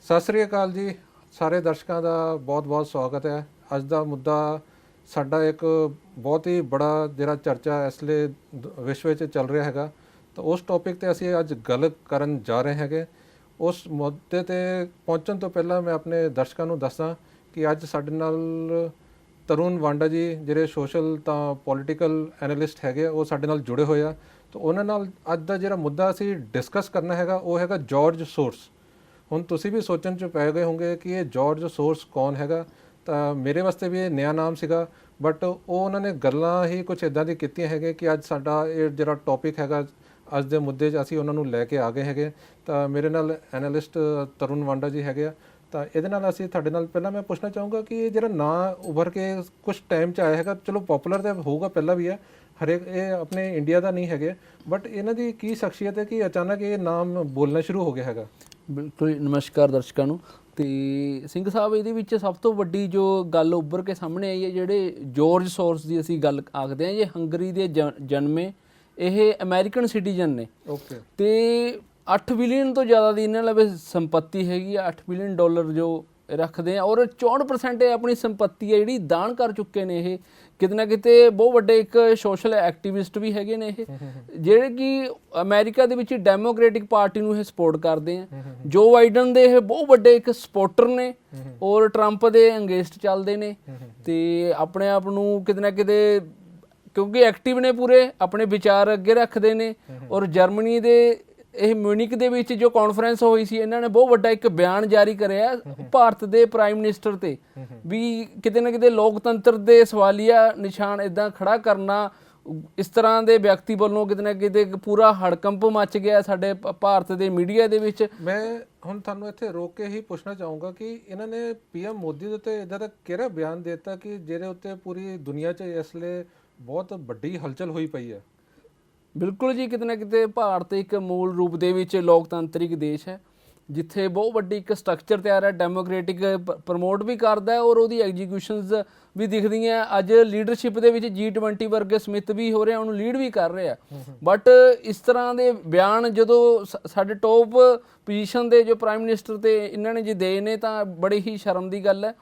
ਸਤਿ ਸ੍ਰੀ ਅਕਾਲ ਜੀ। ਸਾਰੇ ਦਰਸ਼ਕਾਂ ਦਾ ਬਹੁਤ-ਬਹੁਤ ਸਵਾਗਤ ਹੈ। ਅੱਜ ਦਾ ਮੁੱਦਾ ਸਾਡਾ ਇੱਕ ਬਹੁਤ ਹੀ ਬੜਾ ਜਿਹੜਾ ਚਰਚਾ ਇਸ ਲਈ ਵਿਸ਼ਵ ਵਿੱਚ ਚੱਲ ਰਿਹਾ ਹੈਗਾ, ਤਾਂ ਉਸ ਟੌਪਿਕ ਤੇ ਅਸੀਂ ਅੱਜ ਗੱਲ ਕਰਨ ਜਾ ਰਹੇ ਹੈਗੇ। ਉਸ ਮੁੱਦੇ ਤੇ ਪਹੁੰਚਣ ਤੋਂ ਪਹਿਲਾਂ ਮੈਂ ਆਪਣੇ ਦਰਸ਼ਕਾਂ ਨੂੰ ਦੱਸਾਂ ਕਿ ਅੱਜ ਸਾਡੇ ਨਾਲ ਤਰੁਣ ਵਾਂਡਾ ਜੀ, ਜਿਹੜੇ ਸੋਸ਼ਲ ਤਾਂ ਪੋਲੀਟੀਕਲ ਐਨਾਲਿਸਟ ਹੈਗੇ, ਉਹ ਸਾਡੇ ਨਾਲ ਜੁੜੇ ਹੋਏ ਆ। ਤਾਂ ਉਹਨਾਂ ਨਾਲ ਅੱਜ ਦਾ ਜਿਹੜਾ ਮੁੱਦਾ ਅਸੀਂ ਡਿਸਕਸ ਕਰਨਾ ਹੈਗਾ ਉਹ ਹੈਗਾ ਜਾਰਜ ਸੋਰਸ। ਹੁਣ ਤੁਸੀਂ ਵੀ ਸੋਚਣ 'ਚ ਪੈ ਗਏ ਹੋਗੇ ਕਿ ਇਹ ਜਾਰਜ ਸੋਰਸ ਕੌਣ ਹੈਗਾ। ਤਾਂ ਮੇਰੇ ਵਾਸਤੇ ਵੀ ਇਹ ਨਵਾਂ ਨਾਮ ਸੀਗਾ, ਬਟ ਉਹਨਾਂ ਨੇ ਗੱਲਾਂ ਹੀ ਕੁਝ ਇੱਦਾਂ ਦੀ ਕੀਤੀਆਂ ਹੈਗੇ ਕਿ ਅੱਜ ਸਾਡਾ ਇਹ ਜਿਹੜਾ ਟੌਪਿਕ ਹੈਗਾ ਅੱਜ ਦੇ ਮੁੱਦੇ 'ਚ ਅਸੀਂ ਉਹਨਾਂ ਨੂੰ ਲੈ ਕੇ ਆ ਗਏ ਹੈਗੇ। ਤਾਂ ਮੇਰੇ ਨਾਲ ਐਨਾਲਿਸਟ ਤਰੁਣ ਵਾਂਡਾ ਜੀ ਹੈਗੇ ਆ। ਤਾਂ ਇਹਦੇ ਨਾਲ ਅਸੀਂ ਤੁਹਾਡੇ ਨਾਲ ਪਹਿਲਾਂ ਮੈਂ ਪੁੱਛਣਾ ਚਾਹੂੰਗਾ ਕਿ ਇਹ ਜਿਹੜਾ ਨਾਂ ਉੱਭਰ ਕੇ ਕੁਝ ਟਾਈਮ 'ਚ ਆਇਆ ਹੈਗਾ, ਚਲੋ ਪੋਪੂਲਰ ਤਾਂ ਹੋਊਗਾ ਪਹਿਲਾਂ ਵੀ ਹੈ, ਹਰੇਕ ਇਹ ਆਪਣੇ ਇੰਡੀਆ ਦਾ ਨਹੀਂ ਹੈਗੇ, ਬਟ ਇਹਨਾਂ ਦੀ ਕੀ ਸ਼ਖਸੀਅਤ ਹੈ ਕਿ ਅਚਾਨਕ ਇਹ ਨਾਮ ਬੋਲਣਾ ਸ਼ੁਰੂ ਹੋ ਗਿਆ ਹੈਗਾ। ਬਿਲਕੁਲ, ਨਮਸਕਾਰ ਦਰਸ਼ਕਾਂ ਨੂੰ। ਤੇ ਸਿੰਘ ਸਾਹਿਬ, ਇਹਦੇ ਵਿੱਚ ਸਭ ਤੋਂ ਵੱਡੀ ਜੋ ਗੱਲ ਉੱਭਰ ਕੇ ਸਾਹਮਣੇ ਆਈ ਹੈ, ਜਿਹੜੇ ਜਾਰਜ ਸੋਰਸ ਦੀ ਅਸੀਂ ਗੱਲ ਆਖਦੇ ਹਾਂ, ਇਹ ਹੰਗਰੀ ਦੇ ਜਨਮੇ, ਇਹ ਅਮਰੀਕਨ ਸਿਟੀਜ਼ਨ ਨੇ। ਓਕੇ। ਤੇ 8 ਬਿਲੀਅਨ ਤੋਂ ਜ਼ਿਆਦਾ ਦੀ ਇਹਨਾਂ ਲਵੇ ਸੰਪत्ति ਹੈਗੀ ਆ, $8 ਬਿਲੀਅਨ ਜੋ ਰੱਖਦੇ ਆ, ਔਰ 64% ਇਹ ਆਪਣੀ ਸੰਪत्ति ਹੈ ਜਿਹੜੀ ਦਾਨ ਕਰ ਚੁੱਕੇ ਨੇ। ਇਹ ਕਿਤੇ ਨਾ ਕਿਤੇ ਬਹੁਤ ਵੱਡੇ ਇੱਕ ਸੋਸ਼ਲ ਐਕਟਿਵਿਸਟ ਵੀ ਹੈਗੇ ਨੇ, ਇਹ ਜਿਹੜੇ ਕਿ ਅਮਰੀਕਾ ਦੇ ਵਿੱਚ ਡੈਮੋਕ੍ਰੈਟਿਕ ਪਾਰਟੀ ਨੂੰ ਇਹ ਸਪੋਰਟ ਕਰਦੇ ਆ। ਜੋ ਬਾਈਡਨ ਦੇ ਇਹ ਬਹੁਤ ਵੱਡੇ ਇੱਕ ਸਪੋਰਟਰ ਨੇ, ਔਰ ਟਰੰਪ ਦੇ ਅੰਗੇਂਸਟ ਚੱਲਦੇ ਨੇ, ਤੇ ਆਪਣੇ ਆਪ ਨੂੰ ਕਿਤੇ ਨਾ ਕਿਤੇ ਕਿਉਂਕਿ ਐਕਟਿਵ ਨੇ, ਪੂਰੇ ਆਪਣੇ ਵਿਚਾਰ ਅੱਗੇ ਰੱਖਦੇ ਨੇ। ਔਰ ਜਰਮਨੀ ਦੇ ਇਹ ਮਿਊਨਿਕ ਦੇ ਵਿੱਚ ਜੋ ਕਾਨਫਰੰਸ ਹੋਈ ਸੀ, ਇਹਨਾਂ ਨੇ ਬਹੁਤ ਵੱਡਾ ਇੱਕ ਬਿਆਨ ਜਾਰੀ ਕਰਿਆ ਭਾਰਤ ਦੇ ਪ੍ਰਾਈਮ ਮਿਨਿਸਟਰ ਤੇ, ਵੀ ਕਿਤੇ ਨਾ ਕਿਤੇ ਲੋਕਤੰਤਰ ਦੇ ਸਵਾਲੀਆ ਨਿਸ਼ਾਨ ਇਦਾਂ ਖੜਾ ਕਰਨਾ ਇਸ ਤਰ੍ਹਾਂ ਦੇ ਵਿਅਕਤੀ ਵੱਲੋਂ ਕਿਤੇ ਨਾ ਕਿਤੇ ਪੂਰਾ ਹੜਕੰਪ ਮੱਚ ਗਿਆ ਸਾਡੇ ਭਾਰਤ ਦੇ ਮੀਡੀਆ ਦੇ ਵਿੱਚ। ਮੈਂ ਹੁਣ ਤੁਹਾਨੂੰ ਇੱਥੇ ਰੋਕ ਕੇ ਹੀ ਪੁੱਛਣਾ ਚਾਹੂੰਗਾ ਕਿ ਇਹਨਾਂ ਨੇ ਪੀਐਮ ਮੋਦੀ ਦੇ ਉੱਤੇ ਇੱਦਾਂ ਦਾ ਕਿਹੜਾ ਬਿਆਨ ਦੇ ਦਿੱਤਾ ਕਿ ਜਿਹਦੇ ਉੱਤੇ ਪੂਰੀ ਦੁਨੀਆ 'ਚ ਇਸ ਲਈ ਬਹੁਤ ਵੱਡੀ ਹਲਚਲ ਹੋਈ ਪਈ ਹੈ। ਬਿਲਕੁਲ ਜੀ, ਕਿਤੇ ਨਾ ਕਿਤੇ ਭਾਰਤ ਇੱਕ ਮੂਲ ਰੂਪ ਦੇ ਵਿੱਚ ਲੋਕਤੰਤਰਿਕ ਦੇਸ਼ ਹੈ, ਜਿੱਥੇ ਬਹੁਤ ਵੱਡੀ ਇੱਕ ਸਟਰਕਚਰ ਤਿਆਰ ਹੈ, ਡੈਮੋਕ੍ਰੈਟਿਕ ਪ੍ਰਮੋਟ ਵੀ ਕਰਦਾ ਹੈ, ਔਰ ਉਹਦੀ ਐਗਜ਼ੀਕਿਊਸ਼ਨਸ ਵੀ ਦਿਖਦੀਆਂ। ਅੱਜ ਲੀਡਰਸ਼ਿਪ ਦੇ ਵਿੱਚ G20 ਵਰਗੇ ਸਮਿਤ ਵੀ ਹੋ ਰਿਹਾ, ਉਹਨੂੰ ਲੀਡ ਵੀ ਕਰ ਰਿਹਾ। ਬਟ ਇਸ ਤਰ੍ਹਾਂ ਦੇ ਬਿਆਨ ਜਦੋਂ ਸਾਡੇ ਟੌਪ ਪੋਜੀਸ਼ਨ ਦੇ ਜੋ ਪ੍ਰਾਈਮ ਮਿਨਿਸਟਰ ਤੇ ਇਹਨਾਂ ਨੇ ਜੇ ਦੇ ਨੇ, ਤਾਂ ਬੜੀ ਹੀ ਸ਼ਰਮ ਦੀ ਗੱਲ ਹੈ।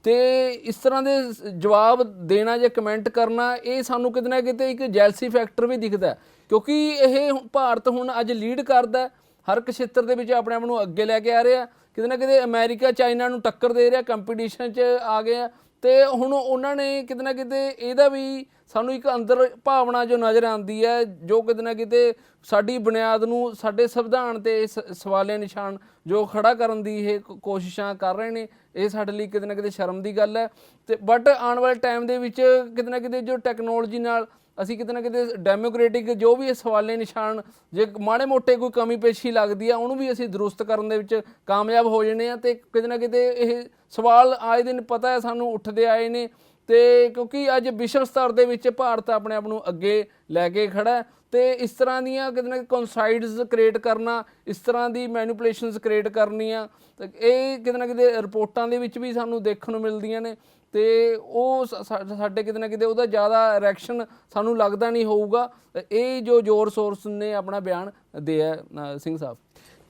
ਤੇ ਇਸ ਤਰ੍ਹਾਂ ਦੇ ਜਵਾਬ ਦੇਣਾ ਜਾਂ ਕਮੈਂਟ ਕਰਨਾ, ਇਹ ਸਾਨੂੰ ਕਿਤੇ ਨਾ ਕਿਤੇ ਇੱਕ ਜੈਲਸੀ ਫੈਕਟਰ ਵੀ ਦਿਖਦਾ, ਕਿਉਂਕਿ ਇਹ ਭਾਰਤ ਹੁਣ ਅੱਜ ਲੀਡ ਕਰਦਾ ਹਰ ਇੱਕ ਖੇਤਰ ਦੇ ਵਿੱਚ, ਆਪਣੇ ਆਪ ਨੂੰ ਅੱਗੇ ਲੈ ਕੇ ਆ ਰਿਹਾ। ਕਿਤੇ ਨਾ ਕਿਤੇ ਅਮਰੀਕਾ ਚਾਈਨਾ ਨੂੰ ਟੱਕਰ ਦੇ ਰਿਹਾ, ਕੰਪੀਟੀਸ਼ਨ 'ਚ ਆ ਗਿਆ। ਤੇ ਹੁਣ ਉਹਨਾਂ ਨੇ ਕਿਤੇ ਨਾ ਕਿਤੇ ਇਹਦਾ ਵੀ ਸਾਨੂੰ ਇੱਕ ਅੰਦਰ ਭਾਵਨਾ ਜੋ ਨਜ਼ਰ ਆਉਂਦੀ ਹੈ, ਜੋ ਕਿਤੇ ਨਾ ਕਿਤੇ ਸਾਡੀ ਬੁਨਿਆਦ ਨੂੰ, ਸਾਡੇ ਸੰਵਿਧਾਨ ਤੇ ਸਵਾਲੀਆ ਨਿਸ਼ਾਨ ਜੋ ਖੜਾ ਕਰਨ ਦੀ ਇਹ ਕੋਸ਼ਿਸ਼ਾਂ ਕਰ ਰਹੇ ਨੇ, ਇਹ ਸਾਡੇ ਲਈ ਕਿਤੇ ਨਾ ਕਿਤੇ ਸ਼ਰਮ ਦੀ ਗੱਲ ਹੈ। ਤੇ ਬਟ ਆਉਣ ਵਾਲੇ ਟਾਈਮ ਦੇ ਵਿੱਚ ਕਿਤੇ ਨਾ ਕਿਤੇ ਜੋ ਟੈਕਨੋਲੋਜੀ ਨਾਲ ਅਸੀਂ ਕਿਤੇ ਨਾ ਕਿਤੇ ਡੈਮੋਕ੍ਰੈਟਿਕ ਜੋ ਵੀ ਇਹ ਸਵਾਲੇ ਨਿਸ਼ਾਨ, ਜੇ ਮਾੜੇ ਮੋਟੇ ਕੋਈ ਕਮੀ ਪੇਸ਼ੀ ਲੱਗਦੀ ਆ, ਉਹਨੂੰ ਵੀ ਅਸੀਂ ਦਰੁਸਤ ਕਰਨ ਦੇ ਵਿੱਚ ਕਾਮਯਾਬ ਹੋ ਜਾਣੇ ਆ। ਤੇ ਕਿਤੇ ਨਾ ਕਿਤੇ ਇਹ ਸਵਾਲ ਆਏ ਦਿਨ ਪਤਾ ਹੈ ਸਾਨੂੰ ਉੱਠਦੇ ਆਏ ਨੇ। ਤੇ ਕਿਉਂਕਿ ਅੱਜ ਵਿਸ਼ਵ ਸਤਰ ਦੇ ਵਿੱਚ ਭਾਰਤ ਆਪਣੇ ਆਪ ਨੂੰ ਅੱਗੇ ਲੈ ਕੇ ਖੜਾ, ਤੇ ਇਸ ਤਰ੍ਹਾਂ ਦੀਆਂ ਕਿਤੇ ਨਾ ਕਨਸਾਈਡਸ ਕ੍ਰੀਏਟ ਕਰਨਾ, ਇਸ ਤਰ੍ਹਾਂ ਦੀ ਮੈਨੀਪੂਲੇਸ਼ਨਸ ਕ੍ਰੀਏਟ ਕਰਨੀਆਂ, ਤੇ ਇਹ ਕਿਤੇ ਨਾ ਕਿਤੇ ਰਿਪੋਰਟਾਂ ਦੇ ਵਿੱਚ ਵੀ ਸਾਨੂੰ ਦੇਖਣ ਨੂੰ ਮਿਲਦੀਆਂ ਨੇ। ਤੇ ਉਹ ਸਾਡੇ ਕਿਤੇ ਨਾ ਕਿਤੇ ਉਹਦਾ ਜ਼ਿਆਦਾ ਰਿਐਕਸ਼ਨ ਸਾਨੂੰ ਲੱਗਦਾ ਨਹੀਂ ਹੋਊਗਾ। ਇਹ ਜੋ ਜੋਰ ਸੋਰਸ ਨੇ ਆਪਣਾ ਬਿਆਨ ਦਿਆ ਸਿੰਘ ਸਾਹਿਬ।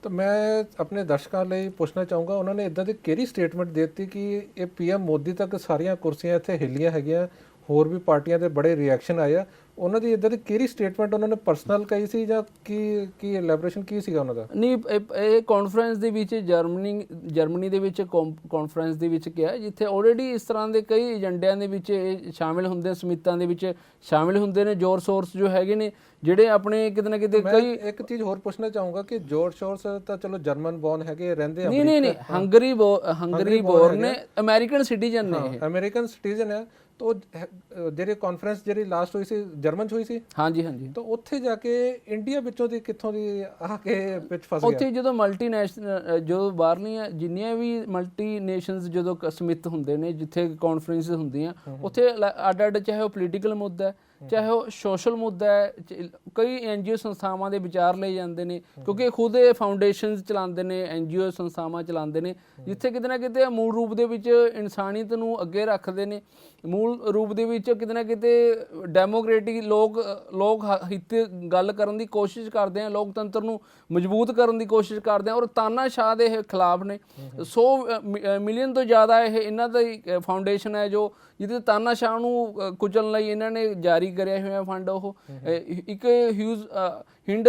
ਤਾਂ ਮੈਂ ਆਪਣੇ ਦਰਸ਼ਕਾਂ ਲਈ ਪੁੱਛਣਾ ਚਾਹੂੰਗਾ, ਉਹਨਾਂ ਨੇ ਇੱਦਾਂ ਦੀ ਕਿਹੜੀ ਸਟੇਟਮੈਂਟ ਦੇ ਦਿੱਤੀ ਕਿ ਇਹ ਪੀਐਮ ਮੋਦੀ ਤੱਕ ਸਾਰੀਆਂ ਕੁਰਸੀਆਂ ਇੱਥੇ ਹਿੱਲੀਆਂ ਹੈਗੀਆਂ, ਹੋਰ ਵੀ ਪਾਰਟੀਆਂ ਦੇ ਬੜੇ ਰਿਐਕਸ਼ਨ ਆਏ ਆ, ਉਹਨਾਂ ਦੀ ਇੱਦਾਂ ਦੀ ਕਿਹੜੀ ਸਟੇਟਮੈਂਟ ਉਹਨਾਂ ਨੇ ਪਰਸਨਲ ਕਹੀ ਸੀ ਜਾਂ ਕੀ ਐਲੈਬੋਰੇਸ਼ਨ ਕੀ ਸੀਗਾ ਉਹਨਾਂ ਦਾ? ਨਹੀਂ, ਇਹ ਕਾਨਫਰੰਸ ਦੇ ਵਿੱਚ ਜਰਮਨੀ ਦੇ ਵਿੱਚ ਕਾਨਫਰੰਸ ਦੇ ਵਿੱਚ ਕਿਹਾ, ਜਿੱਥੇ ਆਲਰੇਡੀ ਇਸ ਤਰ੍ਹਾਂ ਦੇ ਕਈ ਏਜੰਡਿਆਂ ਦੇ ਵਿੱਚ ਇਹ ਸ਼ਾਮਿਲ ਹੁੰਦੇ, ਸਮਿਤਾਂ ਦੇ ਵਿੱਚ ਸ਼ਾਮਿਲ ਹੁੰਦੇ ਨੇ। ਜੋਰ ਸੋਰਸ ਜੋ ਹੈਗੇ ਨੇ, ਜਿਹੜੇ ਆਪਣੇ ਕਿਤੇ ਨਾ ਕਿਤੇ ਕਈ ਇੱਕ ਚੀਜ਼ ਹੋਰ ਪੁੱਛਣਾ ਚਾਹੂੰਗਾ ਕਿ ਜਾਰਜ ਸੋਰਸ ਤਾਂ ਚਲੋ ਜਰਮਨ ਬੋਰਨ ਹੈਗੇ, ਰਹਿੰਦੇ ਨਹੀਂ, ਹੰਗਰੀ ਬੋਰਨ ਨੇ, ਅਮਰੀਕਨ ਸਿਟੀਜ਼ਨ ਨੇ, ਇਹ ਅਮਰੀਕਨ ਸਿਟੀਜ਼ਨ ਹੈ। ਤਾਂ ਜਿਹੜੀ ਕਾਨਫਰੰਸ ਜਿਹੜੀ ਲਾਸਟ ਹੋਈ ਸੀ ਜਰਮਨ 'ਚ ਹੋਈ ਸੀ। ਹਾਂਜੀ। ਤਾਂ ਉੱਥੇ ਜਾ ਕੇ ਇੰਡੀਆ ਵਿੱਚੋਂ ਦੀ ਕਿੱਥੋਂ ਦੀ ਆ ਕੇ ਵਿੱਚ ਫਸ ਗਿਆ। ਉੱਥੇ ਜਦੋਂ ਮਲਟੀਨੈਸ਼ਨਲ, ਜੋ ਬਾਹਰਲੀਆਂ ਜਿੰਨੀਆਂ ਵੀ ਮਲਟੀ ਨੇਸ਼ਨਸ ਜਦੋਂ ਸਮਿਤ ਹੁੰਦੇ ਨੇ, ਜਿੱਥੇ ਕਾਨਫਰੰਸ ਹੁੰਦੀਆਂ, ਉੱਥੇ ਅੱਡ ਚਾਹੇ ਉਹ ਪੋਲੀਟੀਕਲ ਮੁੱਦਾ ਹੈ, ਚਾਹੇ ਉਹ ਸੋਸ਼ਲ ਮੁੱਦਾ ਹੈ, ਕਈ NGO ਸੰਸਥਾਵਾਂ ਦੇ ਵਿਚਾਰ ਲਏ ਜਾਂਦੇ ਨੇ, ਕਿਉਂਕਿ ਖੁਦ ਇਹ ਫਾਊਂਡੇਸ਼ਨਸ ਚਲਾਉਂਦੇ ਨੇ, NGO ਸੰਸਥਾਵਾਂ ਚਲਾਉਂਦੇ ਨੇ, ਜਿੱਥੇ ਕਿਤੇ ਨਾ ਕਿਤੇ ਮੂਲ ਰੂਪ ਦੇ ਵਿੱਚ ਇਨਸਾਨੀਅਤ ਨੂੰ ਅੱਗੇ ਰੱਖਦੇ ਨੇ। ਮੂਲ ਰੂਪ ਦੇ ਵਿੱਚ ਕਿਤੇ ਨਾ ਕਿਤੇ ਡੈਮੋਕ੍ਰੇਟਿਕ ਲੋਕ ਹਿੱਤ ਗੱਲ ਕਰਨ ਦੀ ਕੋਸ਼ਿਸ਼ ਕਰਦੇ ਆ, ਲੋਕਤੰਤਰ ਨੂੰ ਮਜ਼ਬੂਤ ਕਰਨ ਦੀ ਕੋਸ਼ਿਸ਼ ਕਰਦੇ ਆ, ਔਰ ਤਾਨਾਸ਼ਾਹ ਦੇ ਇਹ ਖਿਲਾਫ ਨੇ। 100 ਮਿਲੀਅਨ ਤੋਂ ਜ਼ਿਆਦਾ ਇਹਨਾਂ ਦਾ ਫਾਊਂਡੇਸ਼ਨ ਹੈ ਜੋ ਜਿਹਦੇ ਤਾਨਾਸ਼ਾਹ ਨੂੰ ਕੁਚਲਣ ਲਈ ਇਹਨਾਂ ਨੇ ਜਾਰੀ ਕਰਿਆ ਹੋਇਆ ਫੰਡ। ਉਹ ਇੱਕ ਹਿਊਜ ਹਿੰਡ